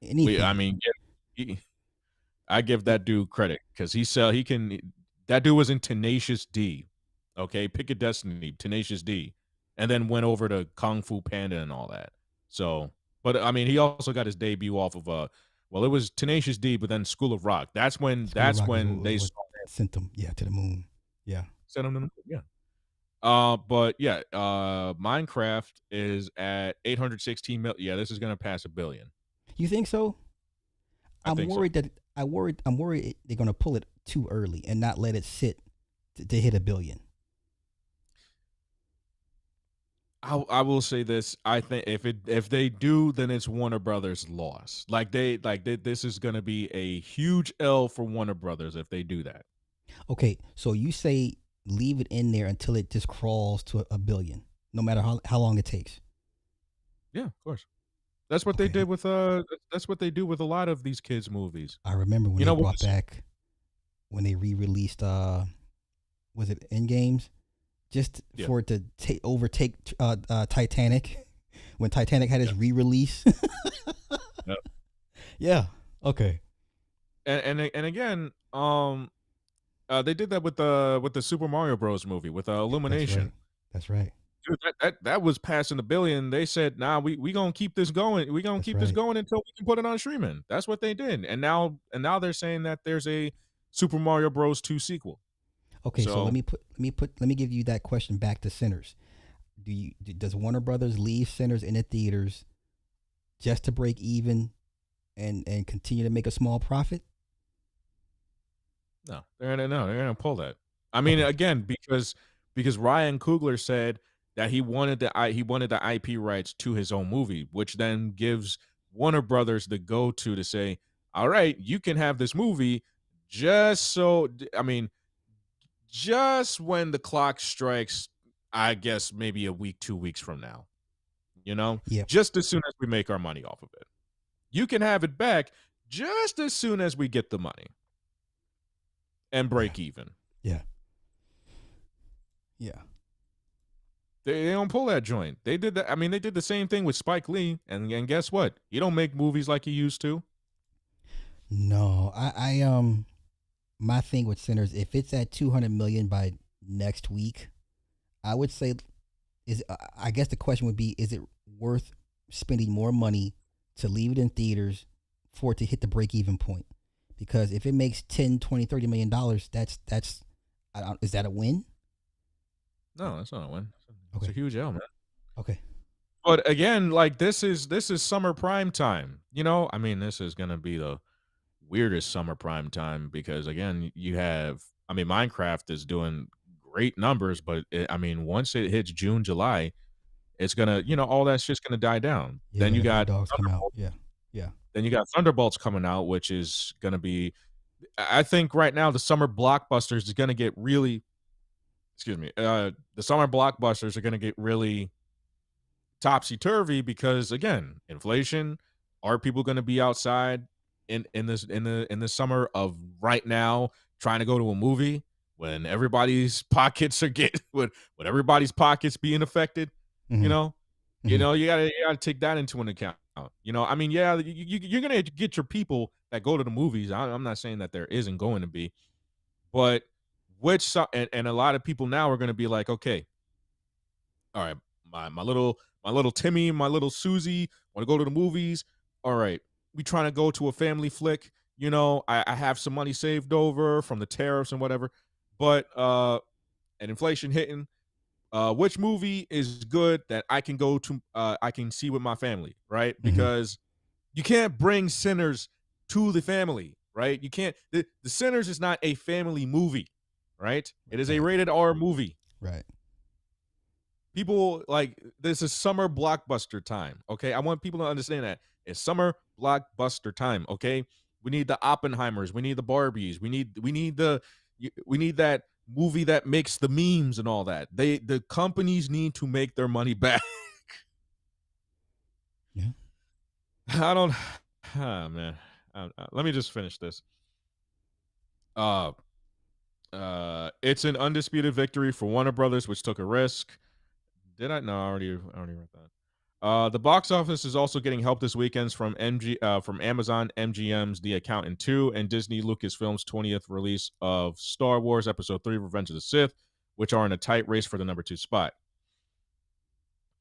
I give that dude credit because he can. That dude was in Tenacious D, okay, Pick a Destiny, Tenacious D, and then went over to Kung Fu Panda and all that. So, but I mean, he also got his debut off of it was Tenacious D, but then School of Rock. That's when they
sent them, to the moon. Yeah,
sent him to the moon. Yeah. But yeah, Minecraft is at 816 million. Yeah, this is gonna pass $1 billion.
You think so? I'm worried
so.
I'm worried they're gonna pull it too early and not let it sit to hit $1 billion.
I will say this. I think if they do, then it's Warner Brothers' loss. This is gonna be a huge L for Warner Brothers if they do that.
Okay, so you say leave it in there until it just crawls to a billion, no matter how long it takes.
Yeah, of course. That's what they
Okay,
did with that's what they do with a lot of these kids movies.
I remember when
You
they
know with
brought
this,
back when they re-released was it Endgames, just
yeah.
for it to overtake Titanic when Titanic had its re-release.
Yeah.
Yeah. Okay.
And again, they did that with the Super Mario Bros. Movie with
That's right.
Illumination.
That's right.
Dude, that was passing the billion. They said, "Nah, we gonna keep this going. We gonna
That's
keep this
right.
going until we can put it on streaming." That's what they did, and now they're saying that there's a Super Mario Bros. 2 sequel.
Okay, so
So
let me give you that question back to Sinners. Does Warner Brothers leave Sinners in the theaters just to break even and continue to make a small profit?
no, they're gonna pull that. I mean,
Okay.
again, because Ryan Coogler said that he wanted the IP rights to his own movie, which then gives Warner Brothers the go-to to say, "All right, you can have this movie just so I mean, just when the clock strikes, I guess maybe a week, 2 weeks from now, you know?
Yeah.
Just as soon as we make our money off of it. You can have it back just as soon as we get the money and
Yeah.
break even."
Yeah. Yeah.
They don't pull that joint. They did that. I mean, they did the same thing with Spike Lee, and guess what? He don't make movies like he used to.
No, my thing with Sinners, if it's at 200 million by next week, I would say I guess the question would be, is it worth spending more money to leave it in theaters for it to hit the break even point? Because if it makes 10, 20, 30 million dollars, that's is that a win?
No, that's not a win. It's a
Okay.
huge L, man.
Okay.
But again, like this is summer prime time. You know, I mean, this is gonna be the weirdest summer prime time because again, you have. I mean, Minecraft is doing great numbers, but I mean, once it hits June, July, it's gonna, all that's just gonna die down.
Yeah, when the new dogs come out. Yeah. Yeah.
Then you got Thunderbolts coming out, which is gonna be. I think right now the summer blockbusters is gonna get really. Excuse me. The summer blockbusters are gonna get really topsy turvy because again, inflation. Are people going to be outside in the summer of right now trying to go to a movie when everybody's pockets are getting when everybody's pockets being affected? You
Mm-hmm.
know,
Mm-hmm.
you gotta take that into an account. I mean, yeah, you're gonna get your people that go to the movies. I'm not saying that there isn't going to be, but and a lot of people now are going to be like, okay, all right, my little Timmy, my little Susie want to go to the movies. All right, we trying to go to a family flick. I have some money saved over from the tariffs and whatever, but and inflation hitting. Which movie is good that I can go to? I can see with my family, right?
Mm-hmm.
Because you can't bring Sinners to the family, right? You can't. The Sinners is not a family movie, right? It is a
Right.
rated R movie.
Right.
People like this is summer blockbuster time. Okay. I want people to understand that it's summer blockbuster time. Okay. We need the Oppenheimers. We need the Barbies. We need that movie that makes the memes and all that. The companies need to make their money back.
Yeah.
I don't. Man. Let me just finish this. Uh, it's an undisputed victory for Warner Brothers, which took a risk. Did I? No, I already read that. The box office is also getting help this weekend from Amazon, MGM's The Accountant 2, and Disney Lucasfilm's 20th release of Star Wars Episode 3: Revenge of the Sith, which are in a tight race for the number 2 spot.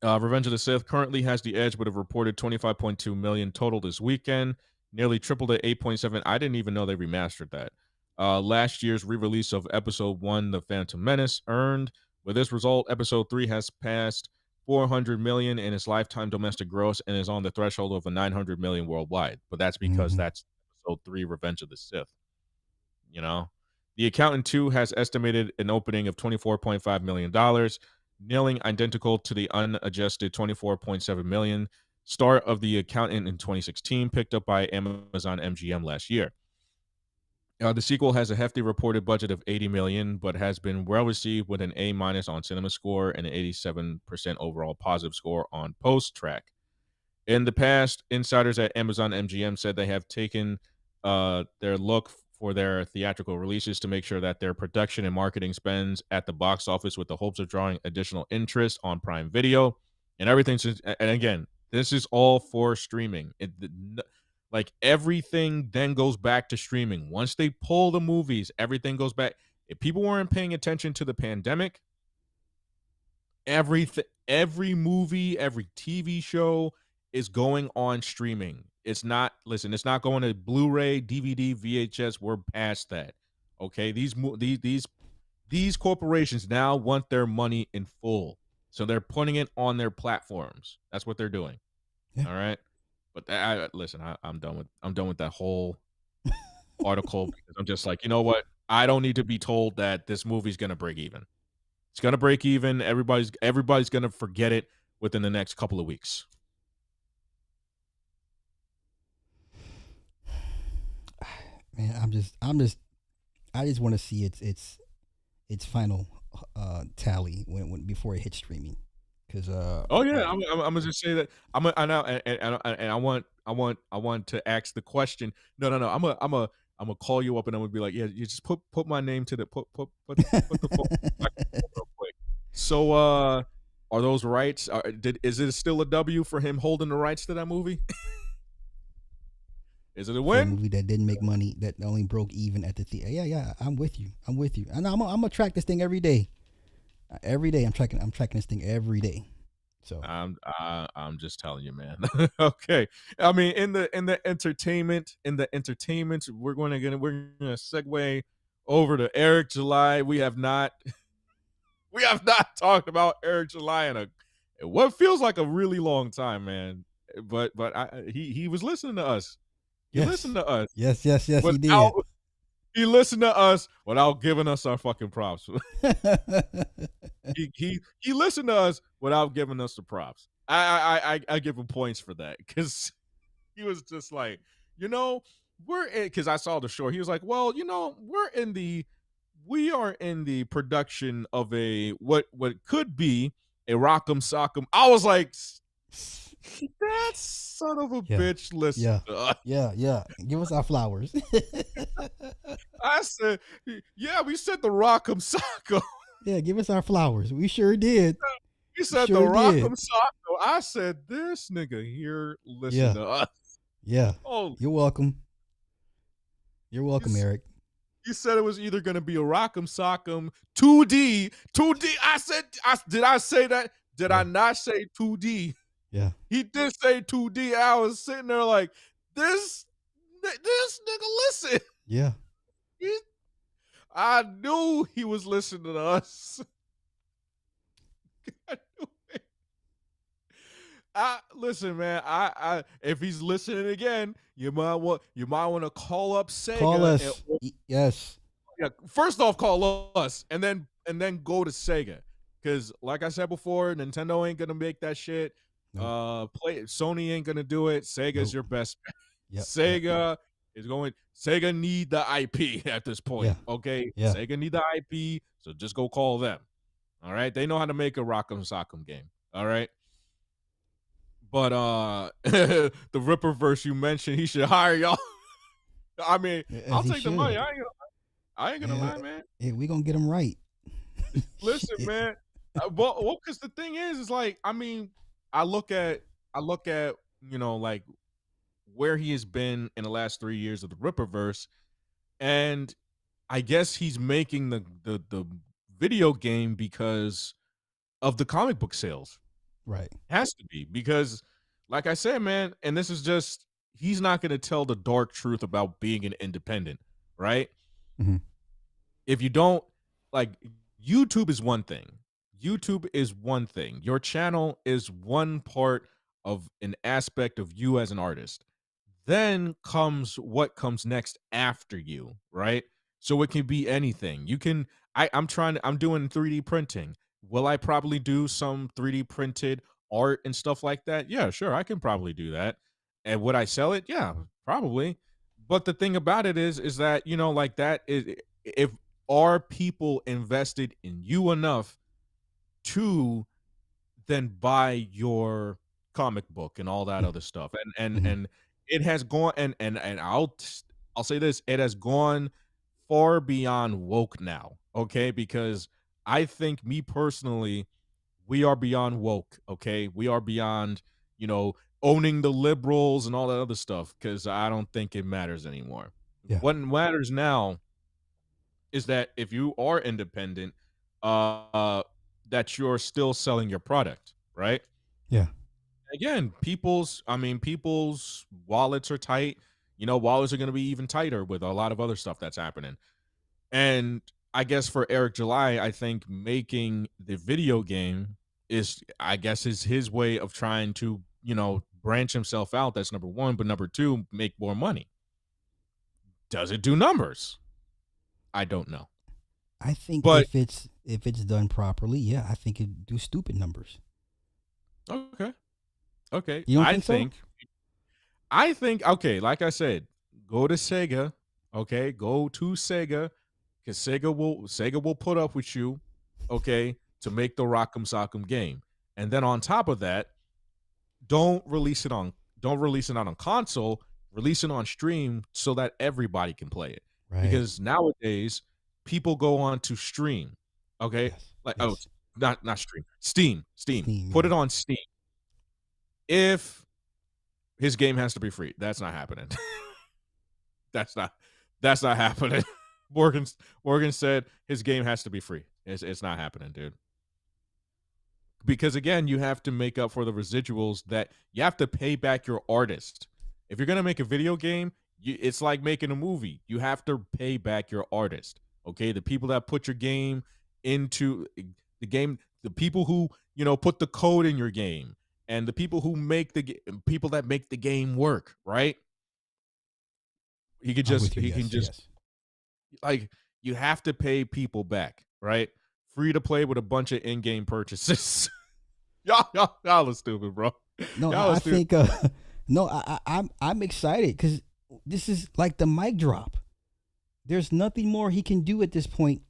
Revenge of the Sith currently has the edge with a reported 25.2 million total this weekend, nearly triple the 8.7. I didn't even know they remastered that. Last year's re-release of Episode 1, The Phantom Menace, earned. With this result, Episode 3 has passed 400 million in its lifetime domestic gross and is on the threshold of a 900 million worldwide. But that's because
Mm-hmm.
that's Episode 3, Revenge of the Sith. You know, The Accountant 2 has estimated an opening of $24.5 million. nearly identical to the unadjusted 24.7 million star of The Accountant in 2016, picked up by Amazon MGM last year. The sequel has a hefty reported budget of 80 million, but has been well received with an A minus on Cinema Score and an 87% overall positive score on Post Track. In the past, insiders at Amazon MGM said they have taken their look for their theatrical releases to make sure that their production and marketing spends at the box office with the hopes of drawing additional interest on Prime Video and everything. And again, this is all for streaming. Like everything then goes back to streaming. Once they pull the movies, everything goes back. If people weren't paying attention to the pandemic, every movie, every TV show is going on streaming. It's not it's not going to Blu-ray, DVD, VHS. We're past that. Okay, these corporations now want their money in full. So they're putting it on their platforms. That's what they're doing.
Yeah.
All right? But listen, I'm done with that whole article because I'm just like, you know what? I don't need to be told that this movie's going to break even. It's gonna break even. Everybody's gonna forget it within the next couple of weeks.
Man, I just want to see its final tally when before it hits streaming, because
Oh yeah, I'm gonna just say that I know, and I want to ask the question. No, no, no. I'm gonna call you up and I'm gonna be like, yeah, you just put my name to the put the phone back real quick. So, are those rights? Is it still a W for him holding the rights to that movie? Is it a
for a
win?
movie that didn't make money, that only broke even at the theater. Yeah, yeah, I'm with you. I'm with you. And I'm gonna track this thing every day. Every day, I'm tracking this thing every day. So
I'm just telling you, man. Okay. I mean, in the entertainment, we're gonna segue over to Eric July. We have not talked about Eric July in what feels like a really long time, man. But he was listening to us. He listened
yes,
to us
yes, he
without
did.
he listened to us without giving us our fucking props. He listened to us without giving us the props. I give him points for that because he was just like, you know, we're in, because I saw the short. He was like, well, you know, we are in the production of a what could be a Rock'em Sock'em. I was like, that son of a
Yeah,
bitch, listen
yeah,
to us.
yeah. Give us our flowers.
I said, yeah, we said the Rock'em Sock'em.
Yeah, give us our flowers. We sure did.
He said the
Sure did.
Rock'em Sock'em. I said, this nigga here listen
Yeah,
to us.
yeah.
Oh,
You're welcome. You're
you,
welcome, Eric.
you said it was either going to be a Rock'em Sock'em 2D. 2D. Did I say that? Did I
Yeah,
not say 2D?
yeah,
He did say 2D. I was sitting there like, this nigga listen.
yeah.
He, I knew he was listening to us. I knew it. Listen, man. I if he's listening again, you might want to call up
Call
Sega.
us. Yes.
Yeah, first off, call us, and then go to Sega, because like I said before, Nintendo ain't gonna make that shit.
Nope.
Sony ain't gonna do it. Sega's
Nope.
your best bet.
Yep. Yep.
Sega is going. Sega need the IP at this point.
Yeah.
Okay,
Yeah.
Sega need the IP, so just go call them. All right, they know how to make a Rock'em Sock'em game. All right. But the Rippaverse you mentioned, he should hire y'all. I mean,
As
I'll
he
take the money.
should.
I ain't gonna lie, man.
Yeah, we gonna get him right.
Listen,
Shit.
man. Well, because the thing is like, I mean, I look at, like where he has been in the last 3 years of the Rippaverse, and I guess he's making the video game because of the comic book sales.
Right.
Has to be because, like I said, man, and this is just he's not going to tell the dark truth about being an independent, right?
Mm-hmm.
If you don't like, YouTube is one thing. YouTube is one thing. Your channel is one part of an aspect of you as an artist. Then comes what comes next after you, right? So it can be anything. You can I'm doing 3D printing. Will I probably do some 3D printed art and stuff like that? Yeah, sure, I can probably do that. And would I sell it? Yeah, probably. But the thing about it is that, like that is, if are people invested in you enough to then buy your comic book and all that
Mm,
other stuff. And
mhm.
and it has gone, and I'll say this, it has gone far beyond woke now, okay? Because I think, me personally, we are beyond woke, okay? We are beyond, you know, owning the liberals and all that other stuff, because I don't think it matters anymore.
Yeah,
What matters now is that if you are independent, uh, that you're still selling your product, right?
yeah,
Again, people's wallets are tight. Wallets are going to be even tighter with a lot of other stuff that's happening. And I guess for Eric July, I think making the video game is his way of trying to, branch himself out. That's number one. But number two, make more money. Does it do numbers? I don't know.
I think
But
if it's done properly, yeah, I think it do stupid numbers.
okay. Okay.
You don't
I
think so?
think I think okay, like I said, go to Sega. Okay, go to Sega, because Sega will put up with you, okay, to make the Rock'em Sock'em game. And then on top of that, don't release it on console, release it on stream so that everybody can play it.
Right.
Because nowadays people go on to stream, okay?
Yes.
Like, oh,
Yes.
not stream. Steam.
Steam.
Put
Yeah.
it on Steam. If his game has to be free, that's not happening. That's not that's not happening. Morgan Morgan said his game has to be free. It's not happening, dude. Because again, you have to make up for the residuals, that you have to pay back your artist. If you're gonna make a video game, it's like making a movie. You have to pay back your artist. Okay, the people that put your game into the game, the people who put the code in your game, and the people who make people that make the game work. Right?
I'm with you.
He can
Yes.
just
Yes.
like, you have to pay people back, right? Free to play with a bunch of in-game purchases. Y'all are stupid, bro.
No,
Y'all are
I
stupid.
think no, I'm excited because this is like the mic drop. There's nothing more he can do at this point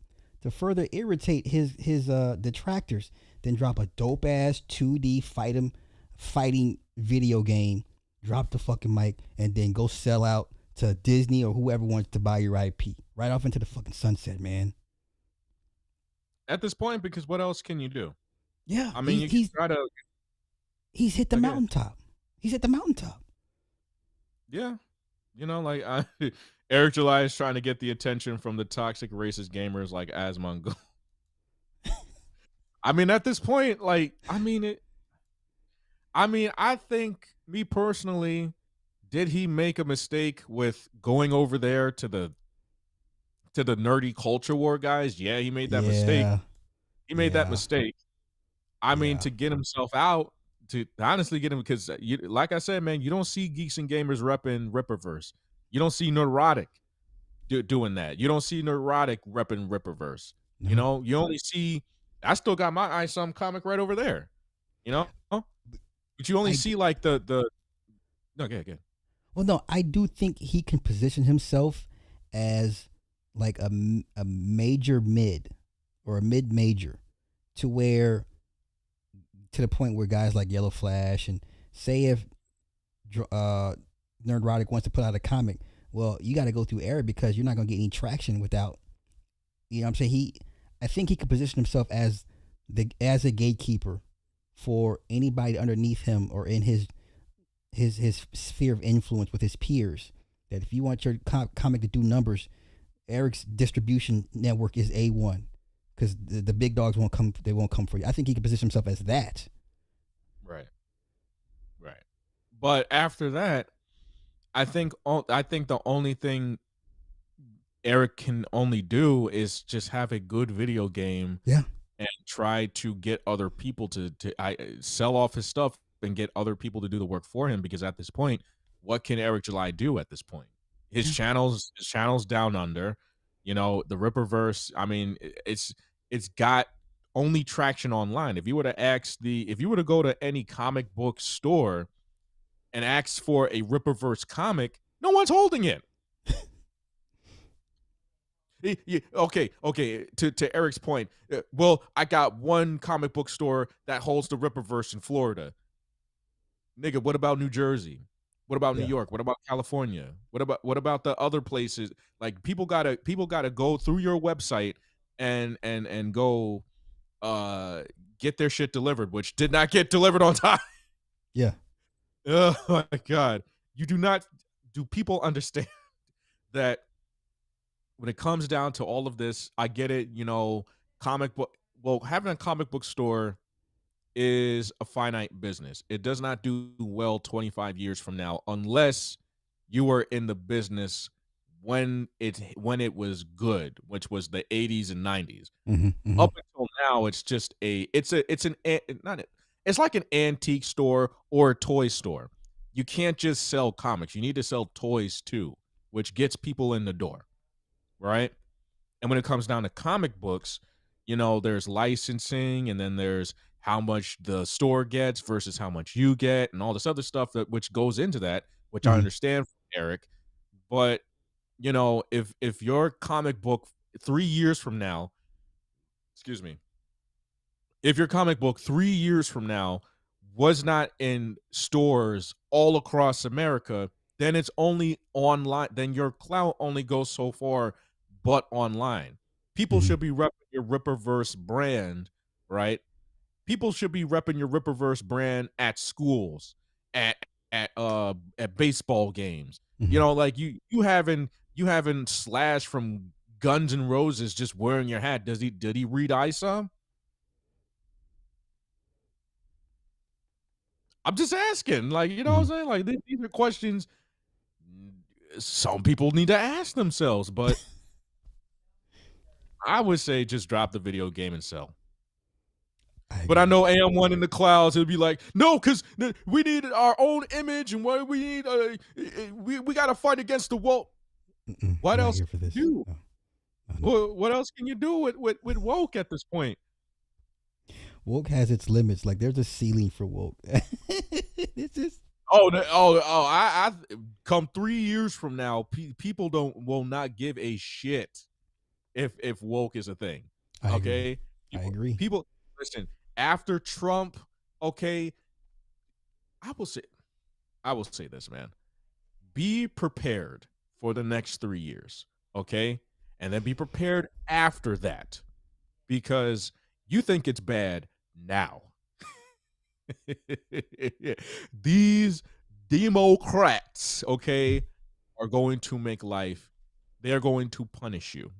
to further irritate his detractors than drop a dope ass 2D fighting video game, drop the fucking mic, and then go sell out to Disney or whoever wants to buy your IP. Right off into the fucking sunset, man.
At this point, because what else can you do?
Yeah,
I mean,
he's
you can
he's
try to
he's hit the
again,
mountaintop. He's at the mountaintop.
yeah, like Eric July is trying to get the attention from the toxic racist gamers like Asmongold. I mean, at this point, I think, me personally, did he make a mistake with going over there to the nerdy culture war guys? Yeah, he made that mistake.
Yeah,
He made that
yeah,
mistake. I mean,
yeah.
to get himself out, to honestly get him, because like I said, man, you don't see Geeks and Gamers repping Rippaverse. You don't see Neurotic doing that. You don't see Neurotic repping Rippaverse.
No,
You only see. I still got my Eye Some comic right over there. You know, but you only
I
see like the. No, okay.
well, no, I do think he can position himself as like a major mid or a mid major to where to the point where guys like Yellow Flash and say if Nerdrotic wants to put out a comic, well, you got to go through Eric because you're not going to get any traction without. You know what I'm saying? I think he could position himself as a gatekeeper for anybody underneath him or in his sphere of influence with his peers. That if you want your comic to do numbers, Eric's distribution network is A1 because the big dogs won't come. They won't come for you. I think he can position himself as that.
Right, right. But after that, I think the only thing Eric can only do is just have a good video game
Yeah,
and try to get other people to sell off his stuff and get other people to do the work for him. Because at this point, what can Eric July do at this point?
yeah,
His channel's down under. The Rippaverse. I mean, it's got only traction online. If you were to go to any comic book store and ask for a Rippaverse comic, no one's holding it. Okay. To Eric's point, well, I got one comic book store that holds the Rippaverse in Florida. Nigga, what about New Jersey? What about New
Yeah.
York? What about California? What about the other places? Like people gotta go through your website and go get their shit delivered, which did not get delivered on time.
Yeah.
Oh my god. You do not do people understand that when it comes down to all of this, I get it, comic book well, having a comic book store is a finite business. It does not do well 25 years from now unless you were in the business when it was good, which was the 80s and 90s.
Hmm. Hmm.
Up until now, it's just it's like an antique store or a toy store. You can't just sell comics. You need to sell toys too, which gets people in the door, right? And when it comes down to comic books, there's licensing, and then there's how much the store gets versus how much you get, and all this other stuff which goes into that, which I
Hmm.
understand from Eric. But if your comic book 3 years from now, excuse me, if your comic book 3 years from now was not in stores all across America, then it's only online. Then your clout only goes so far, but online. People
Hmm.
should be repping your Rippaverse brand, right? People should be repping your Rippaverse brand at schools, at at baseball games.
Hmm.
Like you having Slash from Guns N' Roses just wearing your hat. Did he read ISOM? I'm just asking, like, what I'm
Hmm.
saying? Like, these are questions some people need to ask themselves, but I would say just drop the video game and sell.
I
But I
agree.
know AM1 in the clouds, it'll be like, no, because we need our own image, and what we need, we got to fight against the woke.
Mm-mm,
What
I'm not
else
here
can
for
you
this.
do?
No, no, no.
What else can you do with woke at this point?
Woke has its limits. Like there's a ceiling for woke. It's just.
I come 3 years from now, people will not give a shit if woke is a thing.
I agree.
Okay,
I
people
agree.
people listen after Trump. Okay, I will say I will say this, man. Be prepared for the next 3 years, okay, and then be prepared after that because you think it's bad now. These Democrats, okay, are going to make life. They are going to punish you.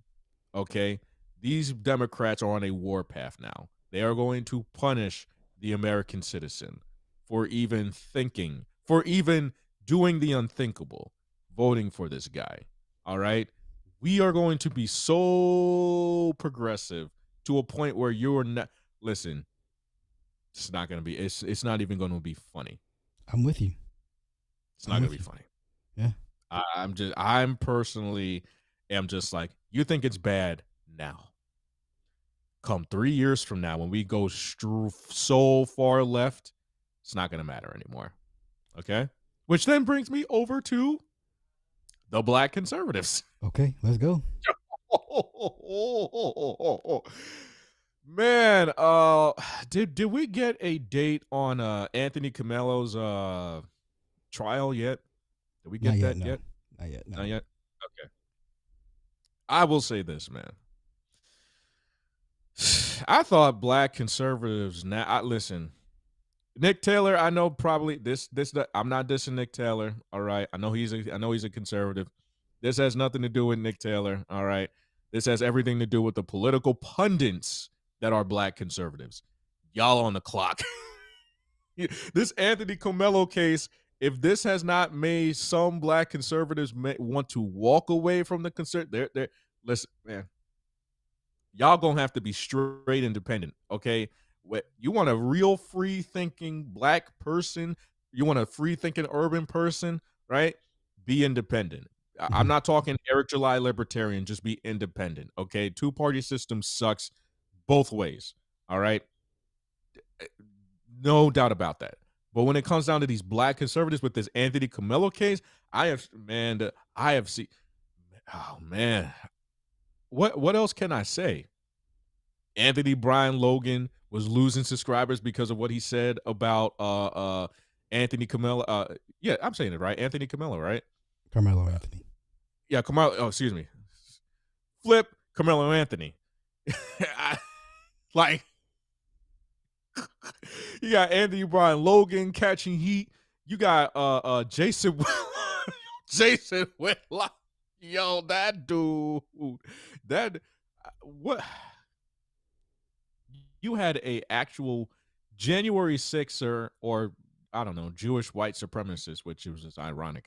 Okay, these Democrats are on a warpath now. They are going to punish the American citizen for even thinking, for even doing the unthinkable, voting for this guy. All right, we are going to be so progressive to a point where you're not. Listen, it's not going to be. It's not even going to be funny.
I'm with you.
It's
I'm
not going to
with
be
you.
funny.
Yeah.
I'm personally am just like, you think it's bad now. Come 3 years from now, when we go so far left, it's not going to matter anymore. Okay. Which then brings me over to the black conservatives.
Okay. Let's go.
Man, did we get a date on Anthony Camello's trial yet? Did we
Not
get
yet.
that
No.
yet?
Not yet. No.
Not yet. Okay. I will say this, man. I thought black conservatives. Now, listen, Nick Taylor. I know probably this. I'm not dissing Nick Taylor. All right, I know he's a conservative. This has nothing to do with Nick Taylor. All right, this has everything to do with the political pundits that are black conservatives. Y'all on the clock. This Anthony Comello case. If this has not made some black conservatives want to walk away from the concern, they're listen, man. Y'all gonna have to be straight independent, okay? What you want a real free thinking black person, you want a free thinking urban person, right? Be independent. I'm
Hmm.
not talking Eric July libertarian, just be independent, okay? Two-party system sucks both ways, All right, no doubt about that. But when it comes down to these black conservatives with this Anthony Camillo case, I have seen. Oh man, what else can I say? Anthony Brian Logan was losing subscribers because of what he said about Anthony Camillo. Yeah, I'm saying it right. Anthony Camillo, right?
Carmelo Anthony.
Yeah, Camillo. Oh, excuse me. Flip Carmelo Anthony. Like you got Anthony Brian Logan catching heat. You got Jason Jason Whitlock. Yo, that dude. That what you had a actual January 6er or I don't know, Jewish white supremacist, which was just ironic.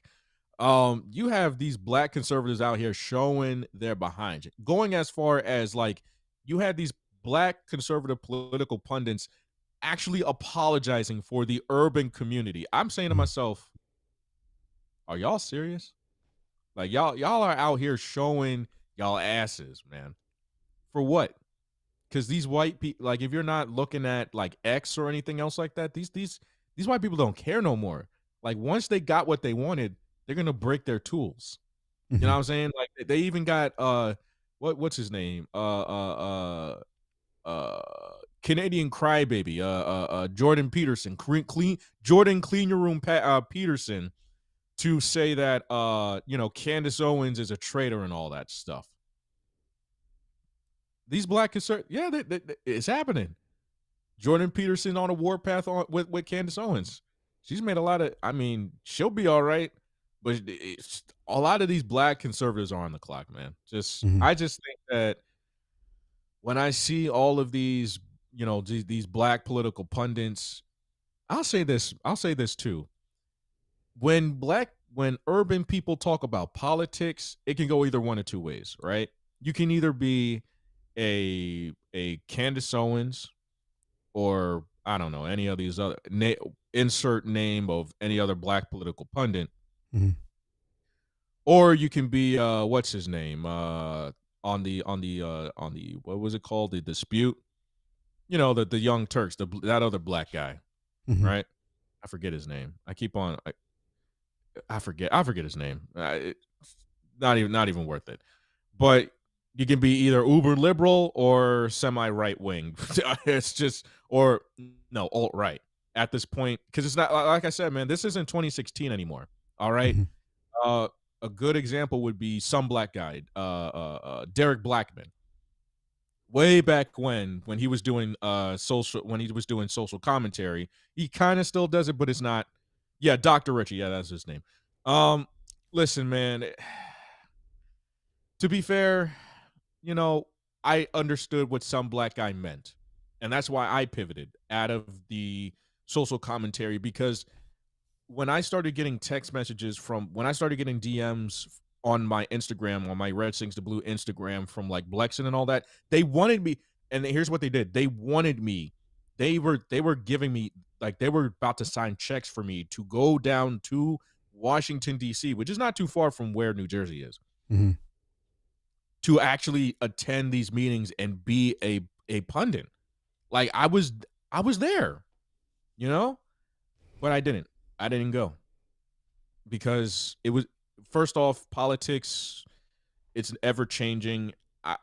You have these black conservatives out here showing their behind, going as far as like you had these black conservative political pundits actually apologizing for the urban community. I'm saying to
Mhm.
myself, are y'all serious? Like y'all are out here showing y'all asses, man. For what? Because these white people, like if you're not looking at like X or anything else like that, these white people don't care no more. Like once they got what they wanted, they're gonna break their tools. You know what
Mhm.
I'm saying? Like they even got what's his name? Canadian crybaby, Jordan Peterson, Jordan Clean Your Room Peterson to say that Candace Owens is a traitor and all that stuff. These black conservatives, yeah, it's happening. Jordan Peterson on a warpath with Candace Owens. She's made a lot of. I mean, she'll be all right, but a lot of these black conservatives are on the clock, man.
Mhm.
I just think that when I see all of these, these black political pundits, I'll say this. I'll say this too. When urban people talk about politics, it can go either one of two ways, right? You can either be a Candace Owens or I don't know any of these other insert name of any other black political pundit,
Mhm.
or you can be what's his name on the what was it called, the dispute, the Young Turks, that other black guy,
Mhm.
right? I forget his name. I forget his name. Not even worth it. But you can be either uber liberal or semi right wing. It's just or no alt right at this point because it's not like I said, man. This isn't 2016 anymore. All right.
Mhm.
Uh, a good example would be some black guy, Derek Blackman. Way back when he was doing social commentary, he kind of still does it, but it's not. Yeah, Dr. Richie. Yeah, that's his name. Um, listen, man. To be fair, you know, I understood what some black guy meant. And that's why I pivoted out of the social commentary because when I started getting DMs on my Instagram, on my Red Sings to Blue Instagram from like Blexen and all that, they wanted me. And here's what they did: they wanted me. They were giving me like they were about to sign checks for me to go down to Washington D.C., which is not too far from where New Jersey is,
Mhm.
to actually attend these meetings and be a pundit. Like I was there, you know, but I didn't. I didn't go because it was first off politics. It's ever changing. I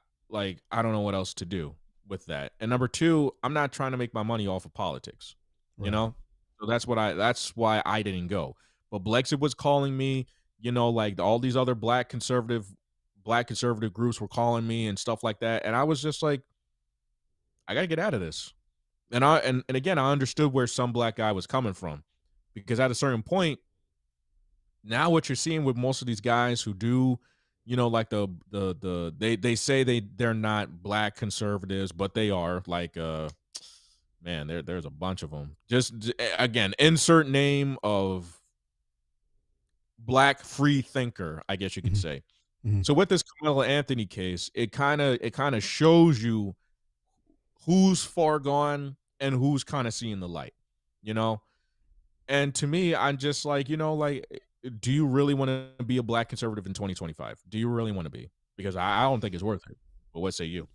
don't know what else to do with that. And number two, I'm not trying to make my money off of politics, you
Right.
know. So that's why I didn't go. But Blexit was calling me, like all these other black conservative groups were calling me and stuff like that. And I was just like, I gotta get out of this. And again, I understood where some black guy was coming from. Because at a certain point, now what you're seeing with most of these guys who do, like they say they're not black conservatives, but they are like man, there's a bunch of them. Just again, insert name of black free thinker, I guess you could
Mhm.
say.
Mhm.
So with this Carmelo Anthony case, it kind of shows you who's far gone and who's kind of seeing the light, you know? And to me, I'm just like, do you really want to be a black conservative in 2025? Do you really want to be? Because I don't think it's worth it. But what say you?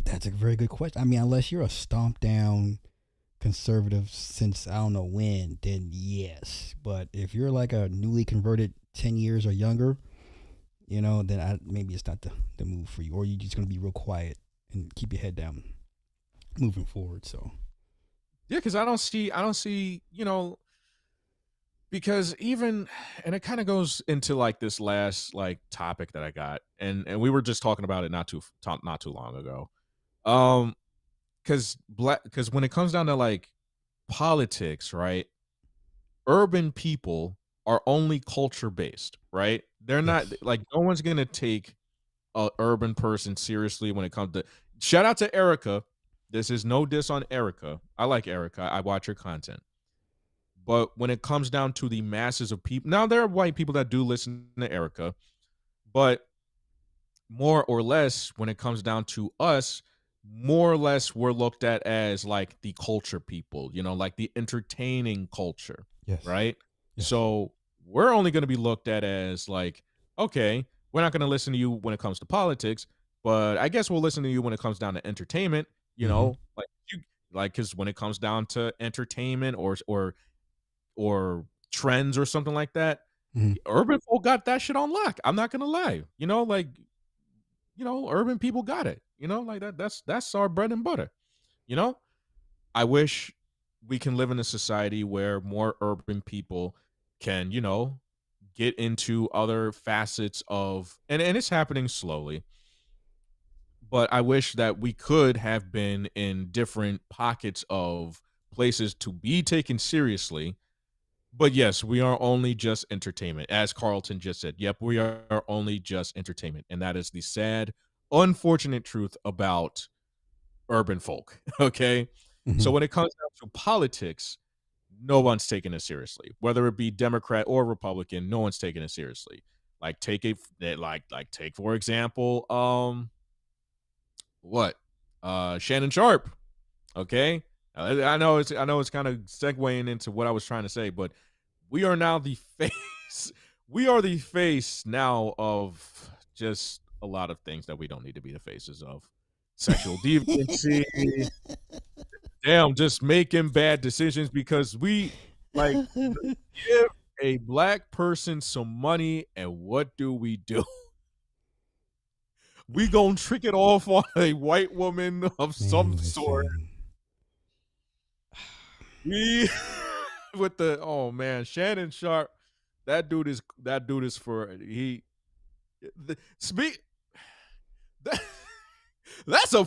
That's a very good question. I mean, unless you're a stomp down conservative since I don't know when, then yes. But if you're like a newly converted 10 years or younger, then maybe it's not the move for you, or you're just gonna be real quiet and keep your head down moving forward. So
Yeah, because I don't see, because even, and it kind of goes into like this last like topic that I got, and we were just talking about it not too long ago. Um, because when it comes down to like politics, right? Urban people are only culture based, right? They're not
yes.
like, no one's gonna take a urban person seriously when it comes to. Shout out to Erica. This is no diss on Erica. I like Erica. I watch her content. But when it comes down to the masses of people, now there are white people that do listen to Erica, but more or less, when it comes down to us, more or less we're looked at as like the culture people, like the entertaining culture,
Yes.
right?
Yes.
So we're only going to be looked at as like, okay, we're not going to listen to you when it comes to politics, but I guess we'll listen to you when it comes down to entertainment,
Mm-hmm.
like you, like, because when it comes down to entertainment or trends or something like that,
Mm-hmm.
urban folk got that shit on lock. I'm not gonna lie. Like, urban people got it. Like that's our bread and butter. You know? I wish we can live in a society where more urban people can, get into other facets of, and it's happening slowly, but I wish that we could have been in different pockets of places to be taken seriously. But yes, we are only just entertainment. As Carlton just said, yep, we are only just entertainment. And that is the sad, unfortunate truth about urban folk. Okay. So
Mm-hmm.
when it comes down to politics, no one's taking it seriously. Whether it be Democrat or Republican, no one's taking it seriously. Like take for example, what? Shannon Sharp. Okay. I know it's kind of segueing into what I was trying to say, but we are now the face. We are the face now of just a lot of things that we don't need to be the faces of. Sexual deviancy, damn, just making bad decisions because we like give a black person some money, and what do? We gonna trick it off on a white woman of some
Man,
sort.
listen.
We with the, oh man, Shannon Sharp, that dude is for he speak that, that's a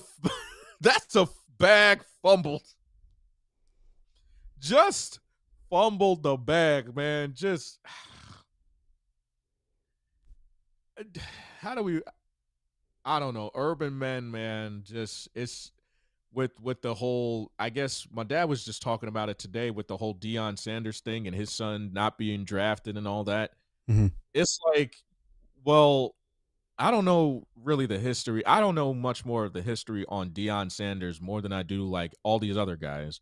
that's a bag fumbled. Just fumbled the bag, man. Just how do we, I don't know, urban men, man, just it's with the whole, I guess my dad was just talking about it today with the whole Deion Sanders thing and his son not being drafted and all that.
Mm-hmm.
It's like, well, I don't know really the history. I don't know much more of the history on Deion Sanders more than I do like all these other guys.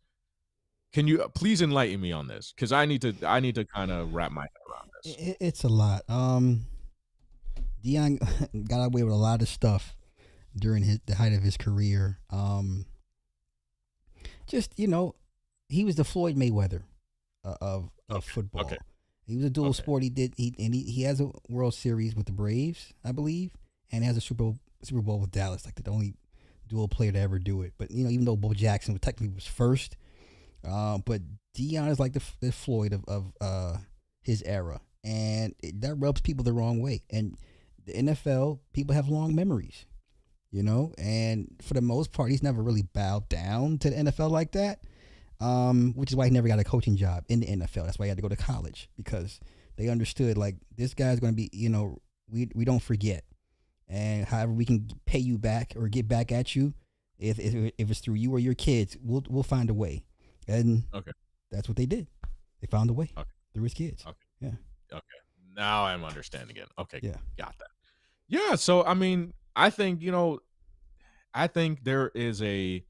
Can you please enlighten me on this? Because I need to kind of wrap my head around this.
It's a lot. Dion got away with a lot of stuff during the height of his career. Just he was the Floyd Mayweather of
Okay, okay,
football. He was a dual
okay,
sport. He has a World Series with the Braves, I believe, and has a Super Bowl with Dallas, like the only dual player to ever do it. But even though Bo Jackson technically was first, but Dion is like the Floyd of his era, and that rubs people the wrong way. And the NFL, people have long memories, and for the most part, he's never really bowed down to the NFL like that. Which is why he never got a coaching job in the NFL. That's why he had to go to college because they understood like this guy's going to be, we don't forget, and however we can pay you back or get back at you, if it's through you or your kids, we'll find a way, and
okay,
that's what they did. They found a way
okay,
through his kids.
okay,
Yeah,
okay. Now I'm understanding it. Okay,
yeah.
got that. Yeah. So I mean, I think there is a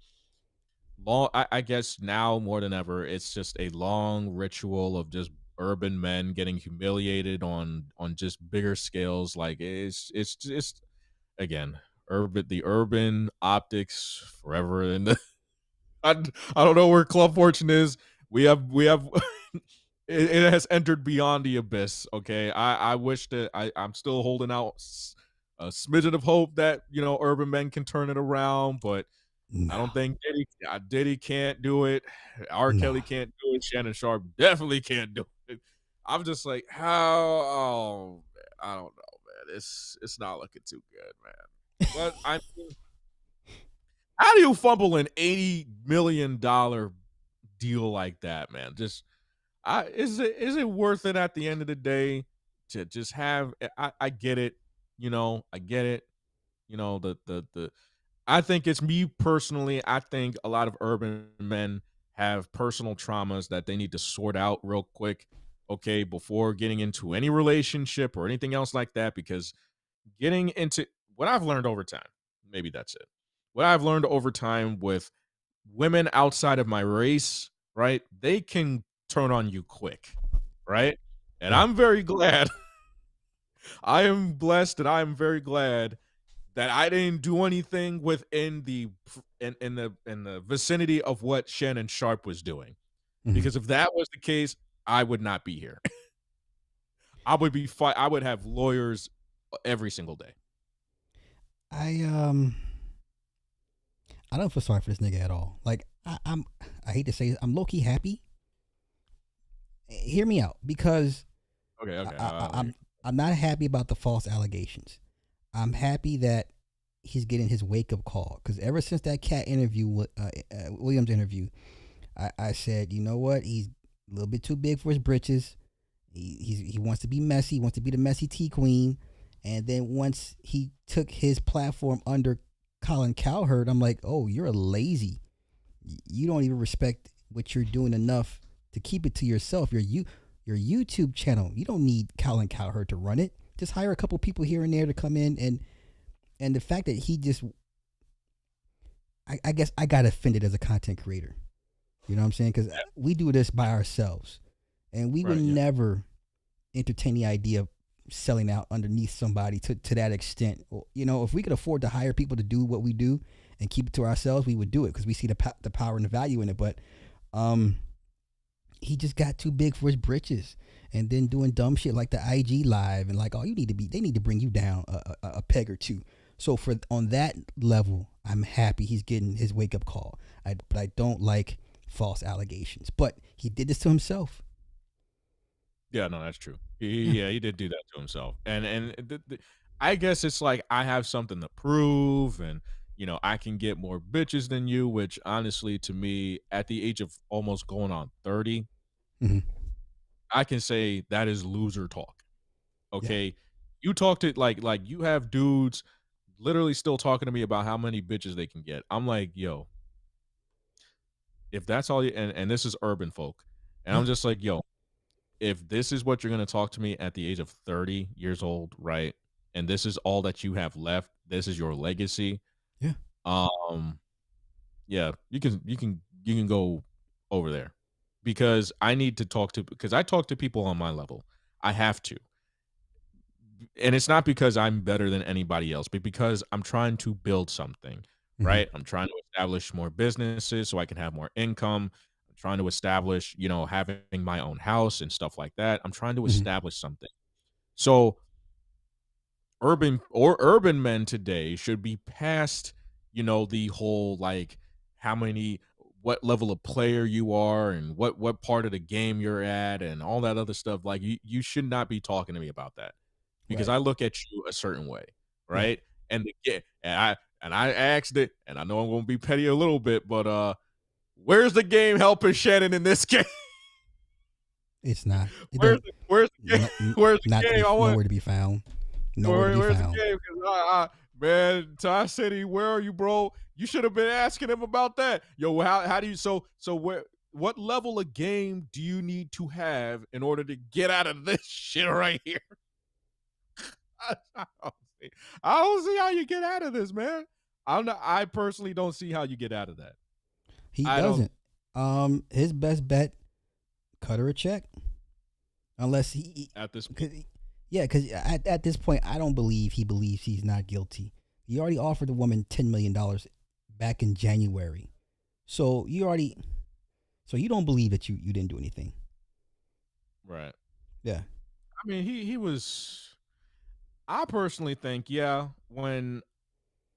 long. I guess now more than ever, it's just a long ritual of just urban men getting humiliated on just bigger scales. Like it's just again. the urban optics forever in the I, I don't know where Club Fortune is. We have it has entered beyond the abyss. Okay, I wish that I'm still holding out a smidgen of hope that Urban Men can turn it around, but I don't
No,
think Diddy can't do it. R.
no.
Kelly can't do it. Shannon Sharp definitely can't do it. I'm just like, how? Oh, man, I don't know, man. It's not looking too good, man. But I mean, how do you fumble an $80 million deal like that, man? Just is it worth it at the end of the day to just have? I get it, I get it. The I think it's me personally. I think a lot of urban men have personal traumas that they need to sort out real quick, okay, before getting into any relationship or anything else like that. Because getting into what I've learned over time, maybe that's it. What I've learned over time with women outside of my race, right? They can turn on you quick, right? And
Yeah.
I'm very glad. I am blessed and I am very glad that I didn't do anything within the vicinity of what Shannon Sharp was doing.
Mhm.
Because if that was the case, I would not be here. I would have lawyers every single day.
I I don't feel sorry for this nigga at all. Like I hate to say it, I'm low key happy. Hear me out, because
Okay, okay.
I'm not happy about the false allegations. I'm happy that he's getting his wake up call, because ever since that cat interview, Williams interview, I said, you know what, he's a little bit too big for his britches. He wants to be messy, wants to be the messy tea queen, and then once he took his platform under Colin Cowherd, I'm like, oh, you're a lazy. You don't even respect what you're doing enough to keep it to yourself. Your YouTube channel, you don't need Colin Cowherd to run it. Just hire a couple people here and there to come in, and the fact that he just, I guess I got offended as a content creator. You know what I'm saying? Because we do this by ourselves, and we would
Right, yeah.
never entertain the idea of selling out underneath somebody to that extent. You know, if we could afford to hire people to do what we do and keep it to ourselves, we would do it, because we see the power and the value in it. But he just got too big for his britches, and then doing dumb shit like the IG live, and like, oh, they need to bring you down a peg or two. So on that level, I'm happy he's getting his wake up call. But I don't like false allegations. But he did this to himself.
Yeah, no, that's true.
Yeah.
Yeah, he did do that to himself, and I guess it's like I have something to prove, and I can get more bitches than you. Which honestly, to me, at the age of almost going on 30,
Mm-hmm.
I can say that is loser talk.
Yeah.
Okay, you talk to like you have dudes literally still talking to me about how many bitches they can get. I'm like, yo, if that's all you, and this is urban folk, and
Yeah.
I'm just like, yo, if this is what you're going to talk to me at the age of 30 years old, right? And this is all that you have left, this is your legacy.
Yeah.
Um yeah, you can go over there, because I need to talk to because I talk to people on my level. I have to. And it's not because I'm better than anybody else, but because I'm trying to build something,
Mm-hmm.
right? I'm trying to establish more businesses so I can have more income. I'm trying to establish, having my own house and stuff like that. I'm trying to
Mm-hmm.
establish something. So urban men today should be past, the whole like how many what level of player you are and what part of the game you're at and all that other stuff. Like you should not be talking to me about that, because
Right.
I look at you a certain way,
Yeah.
right? And and I asked it, and I know I'm gonna be petty a little bit, but where's the game helping Shannon in this game?
It's not. It
where's
don't.
the where's the game? Where's
Not
the
to
game?
be
I want
nowhere to be found. Nowhere to be
where's the
found.
game? Because man, Ty City, where are you, bro? You should have been asking him about that. Yo, how do you what level of game do you need to have in order to get out of this shit right here? I don't see, I don't see how you get out of this, man. I personally don't see how you get out of that.
He
I don't
doesn't. His best bet, cut her a check, unless
at this
cause, yeah, because at this point, I don't believe he believes he's not guilty. He already offered the woman $10 million back in January. So you already, so you don't believe that you didn't do anything.
Right.
Yeah.
I mean, he was. I personally think, yeah, when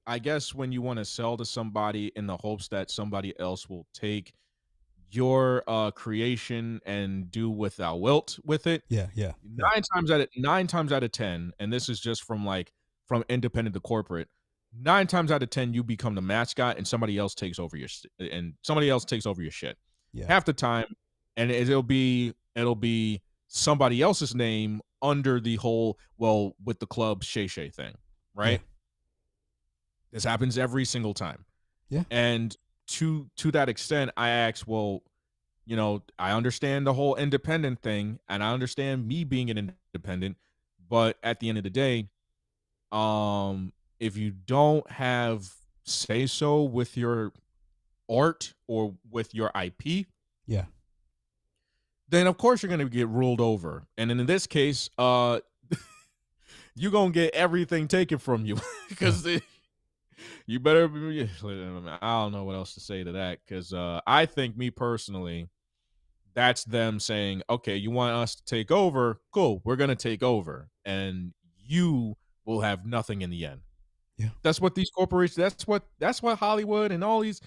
I guess when you want to sell to somebody in the hopes that somebody else will take your creation and do without wilt with it,
Yeah. Yeah. Yeah.
9 times out of 10, and this is just from like from independent to corporate, 9 times out of 10 you become the mascot and somebody else takes over your shit
Yeah.
half the time, and it'll be somebody else's name under the whole, well, with the club Shay Shay thing,
Yeah.
right? This happens every single time.
Yeah.
And to that extent, I ask, well, I understand the whole independent thing, and I understand me being an independent, but at the end of the day, if you don't have say so with your art or with your IP,
Yeah.
then of course you're gonna get ruled over. And in this case, you're gonna get everything taken from you
Yeah.
because you better be. I don't know what else to say to that because I think, me personally, that's them saying, okay, you want us to take over? Cool, we're gonna take over, and you will have nothing in the end.
Yeah.
That's what these corporations. That's what Hollywood and all these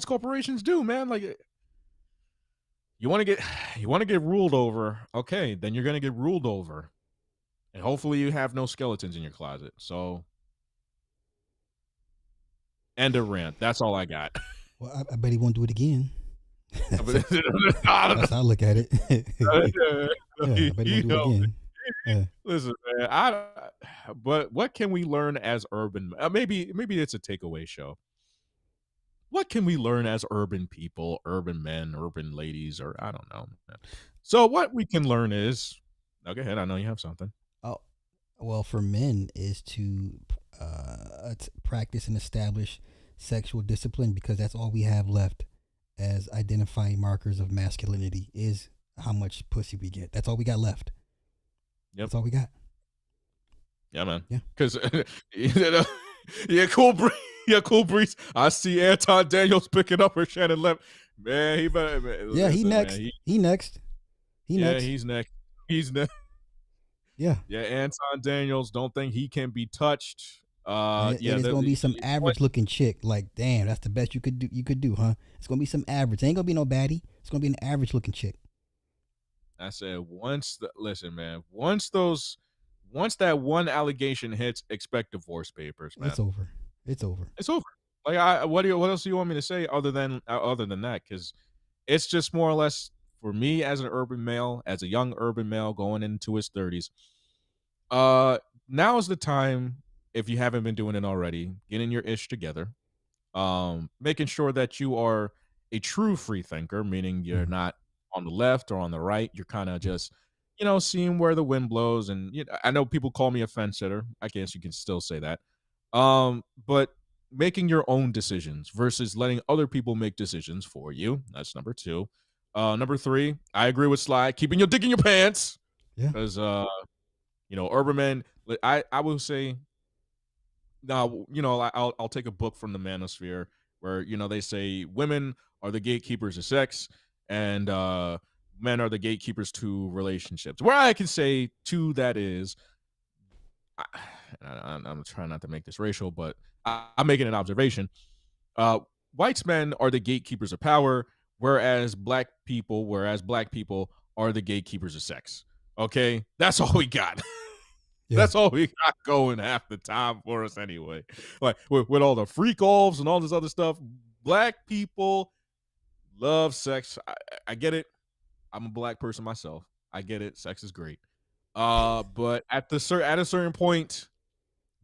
corporations do, man. Like, you want to get you want to get ruled over. Okay, then you're gonna get ruled over, and hopefully you have no skeletons in your closet. So, end of rant. That's all I got.
Well, I bet he won't do it again. that's,
But-
that's how I look at it. Yeah. I bet he won't do it again. Yeah.
Listen, man. But what can we learn as urban? Maybe it's a takeaway show. What can we learn as urban people, urban men, urban ladies, or I don't know. Man. So what we can learn is, go ahead. I know you have something.
Oh, well, for men is to practice and establish sexual discipline because that's all we have left as identifying markers of masculinity is how much pussy we get. That's all we got left.
Yep.
That's all we got.
Yeah, man.
Yeah.
Because yeah, cool breeze. Yeah, cool breeze. I see Anton Daniels picking up her Shannon Lep. Man, he better. Man,
Yeah,
listen,
he next.
Man,
he next. He
yeah,
next.
he's next. He's next.
Yeah.
Yeah, Anton Daniels don't think he can be touched.
And it's gonna be some average looking chick. Like, damn, that's the best you could do. You could do, huh? It's gonna be some average. It ain't gonna be no baddie. It's gonna be an average looking chick.
I said listen, man. Once that one allegation hits, expect divorce papers, man.
It's over. It's over.
It's over. Like, what else do you want me to say other than that? Because it's just more or less for me as an urban male, as a young urban male going into his 30s. Now is the time, if you haven't been doing it already, getting your ish together, making sure that you are a true free thinker, meaning you're not on the left or on the right. You're kind of just, seeing where the wind blows. And I know people call me a fence sitter. I guess you can still say that. But making your own decisions versus letting other people make decisions for you. That's number 2. Number 3, I agree with Sly. Keeping your dick in your pants.
Yeah.
Because urban men. I will say. Now, I'll take a book from the manosphere where they say women are the gatekeepers of sex and men are the gatekeepers to relationships. Where I can say to that is, I'm trying not to make this racial, but I'm making an observation. White men are the gatekeepers of power, whereas black people are the gatekeepers of sex. Okay, that's all we got. Yeah. That's all we got going half the time for us anyway. Like with all the freak offs and all this other stuff, black people love sex. I get it. I'm a black person myself. I get it. Sex is great. But at a certain point,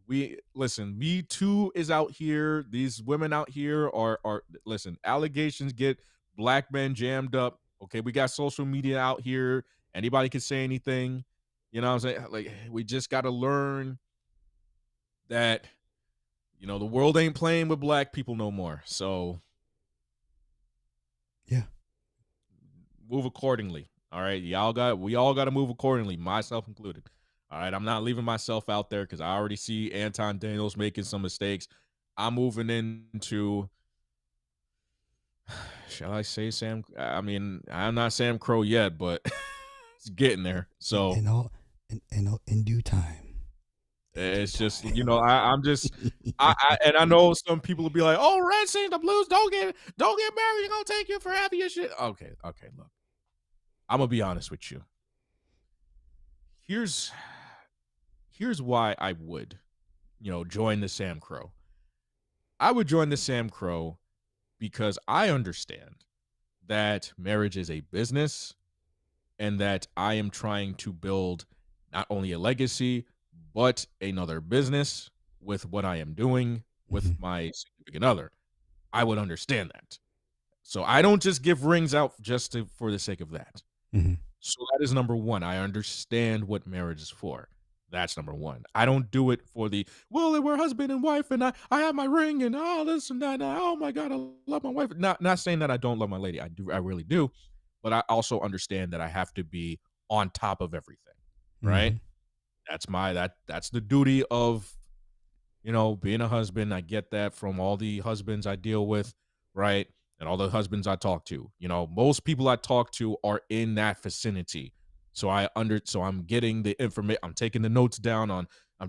Me Too is out here. These women out here are listen, allegations get black men jammed up. Okay, we got social media out here. Anybody can say anything. You know what I'm saying? Like, we just got to learn that, the world ain't playing with black people no more. So,
yeah,
move accordingly. All right, we all got to move accordingly, myself included. All right, I'm not leaving myself out there because I already see Anton Daniels making some mistakes. I'm moving into, shall I say Sam? I mean, I'm not Sam Crow yet, but it's getting there. So
In all in due time. In due
it's just,
time.
I'm just, and I know some people will be like, "Oh, Red sings the blues. Don't get married. You're gonna take you for half of your shit." Okay, okay. Look, I'm gonna be honest with you. Here's here's why I would, join the Sam Crow. I would join the Sam Crow because I understand that marriage is a business and that I am trying to build not only a legacy, but another business with what I am doing with
Hmm.
my significant other. I would understand that. So I don't just give rings out for the sake of that.
Hmm.
So that is number one. I understand what marriage is for. That's number one. I don't do it for the, well, we're husband and wife, and I have my ring and all this and that. And oh my God, I love my wife. Not saying that I don't love my lady. I do, I really do. But I also understand that I have to be on top of everything. Right.
Hmm.
That's the duty of, being a husband. I get that from all the husbands I deal with, right? And all the husbands I talk to. Most people I talk to are in that vicinity. So I'm getting the information, I'm taking the notes down on, I'm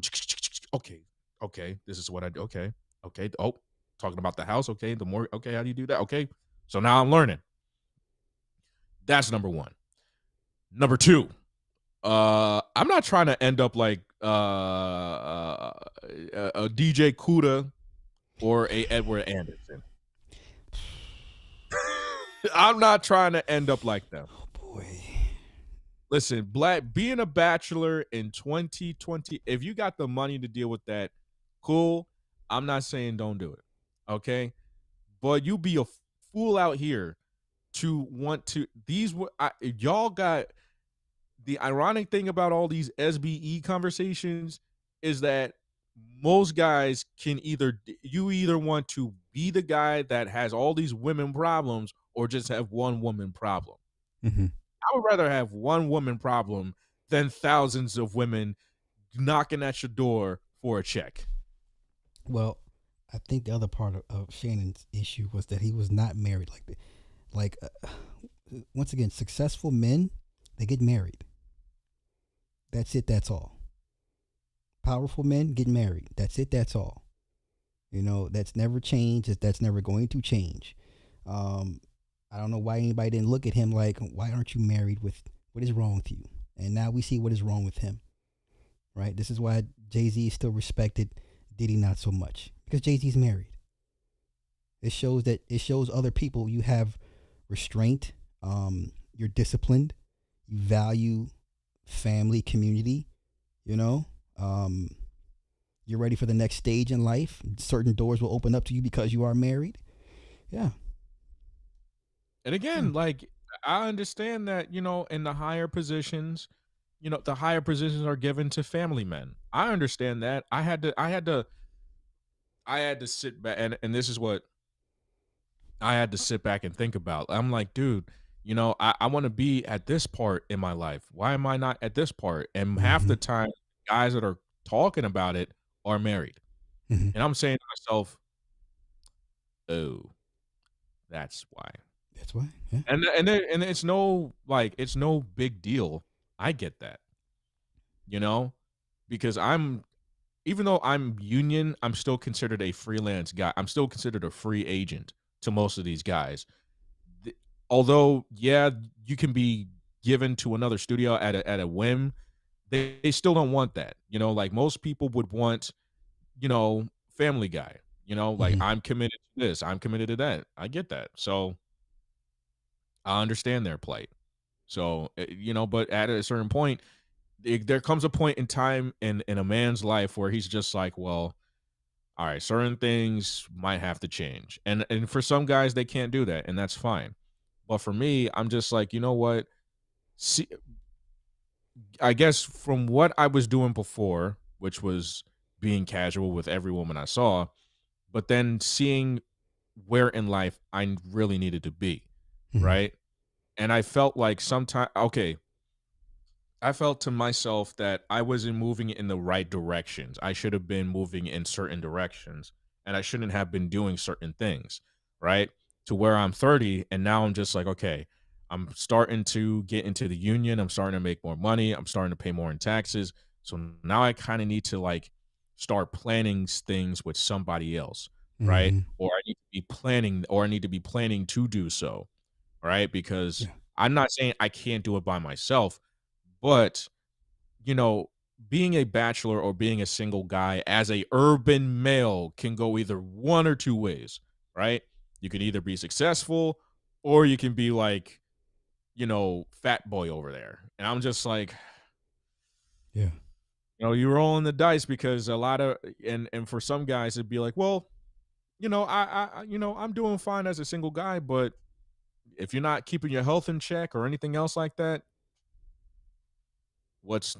okay, okay, this is what I do. Okay, okay. Oh, talking about the house. Okay, the more, okay, how do you do that? Okay. So now I'm learning. That's number one. Number two, I'm not trying to end up like a DJ Kuda or a Edward Anderson. I'm not trying to end up like them.
Oh boy.
Listen, being a bachelor in 2020, if you got the money to deal with that, cool. I'm not saying don't do it. Okay? But you be a fool out here to want to y'all got the ironic thing about all these SBE conversations is that most guys can either want to be the guy that has all these women problems or just have one woman problem.
Hmm.
I would rather have one woman problem than thousands of women knocking at your door for a check.
Well, I think the other part of Shannon's issue was that he was not married. Like once again, successful men, they get married. That's it. That's all. Powerful men get married. That's it. That's all. That's never changed. That's never going to change. Um, I don't know why anybody didn't look at him like, why aren't you married? What is wrong with you? And now we see what is wrong with him. Right. This is why Jay-Z is still respected. Diddy not so much because Jay-Z's married. It shows other people you have restraint. You're disciplined. You value family, community. You know. Um, you're ready for the next stage in life. Certain doors will open up to you because you are married. Yeah.
And
Yeah.
again, like I understand that, in the higher positions, the higher positions are given to family men. I understand that. I had to sit back and this is what I had to sit back and think about. I'm like, dude, I want to be at this part in my life. Why am I not at this part? And half
Mm-hmm.
the time, guys that are talking about it are married.
Mm-hmm.
And I'm saying to myself, oh, that's why.
That's why. Yeah.
And it's no big deal. I get that, you know, because even though I'm union, I'm still considered a freelance guy. I'm still considered a free agent to most of these guys. th- Although, yeah, you can be given to another studio at a whim, they still don't want that. Like most people would want, Family Guy. Like
Mm-hmm.
I'm committed to this, I'm committed to that. I get that, so I understand their plight. So but at a certain point, there comes a point in time in a man's life where he's just like, well, all right, certain things might have to change, and for some guys they can't do that, and that's fine. But for me, I'm just like, you know what? See, I guess from what I was doing before, which was being casual with every woman I saw, but then seeing where in life I really needed to be,
Mm-hmm.
right? And I felt like sometimes, okay, I felt to myself that I wasn't moving in the right directions. I should have been moving in certain directions, and I shouldn't have been doing certain things, right? To where I'm 30 and now I'm just like, okay, I'm starting to get into the union, I'm starting to make more money, I'm starting to pay more in taxes. So now I kind of need to like start planning things with somebody else, right?
Mm-hmm.
Or I need to be planning or I need to be planning to do so, right? Because
Yeah.
I'm not saying I can't do it by myself, but, you know, being a bachelor or being a single guy as a urban male can go either one or two ways, right? You can either be successful or you can be like, fat boy over there. And I'm just like,
Yeah.
you're rolling the dice because a lot of and for some guys it'd be like, well, I'm doing fine as a single guy, but if you're not keeping your health in check or anything else like that, what's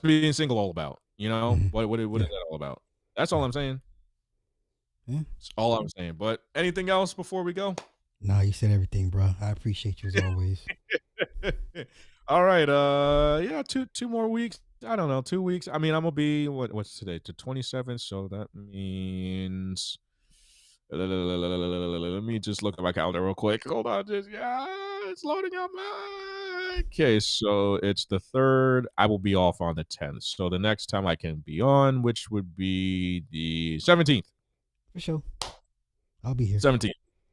being single all about?
Mm-hmm.
What is
Yeah.
that all about? That's all
Yeah.
I'm saying.
Yeah.
That's all I'm saying. But anything else before we go?
Nah, you said everything, bro. I appreciate you as always.
All right. Yeah, two more weeks. I don't know, 2 weeks. I mean, I'm gonna be what's today? The 27th, so that means let me just look at my calendar real quick. Hold on, it's loading up. Okay, so it's the third. I will be off on the 10th. So the next time I can be on, which would be the 17th.
For sure. I'll be here.
17th.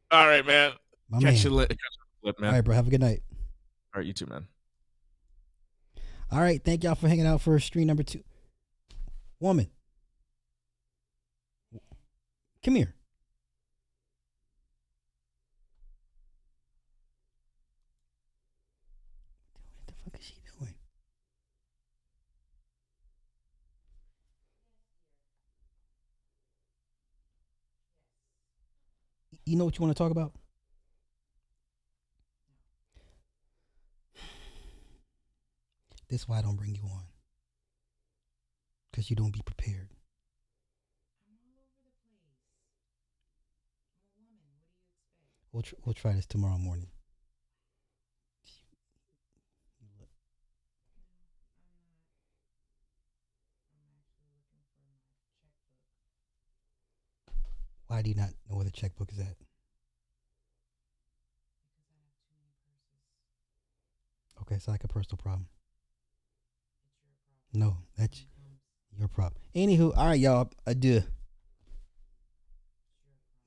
All right, man.
My
Catch
man.
you later,
All
man.
right, bro. Have a good night.
All right, you too, man.
All right. Thank y'all for hanging out for stream number 2. Woman, come here. What the fuck is she doing? You know what you want to talk about? This is why I don't bring you on. Because you don't be prepared. We'll try this tomorrow morning. Why do you not know where the checkbook is at? Okay, it's like a personal problem. No, that's your problem. Anywho, all right, y'all. Adieu.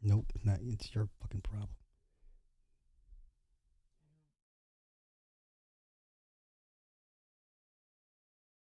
Nope, it's not. It's your fucking problem.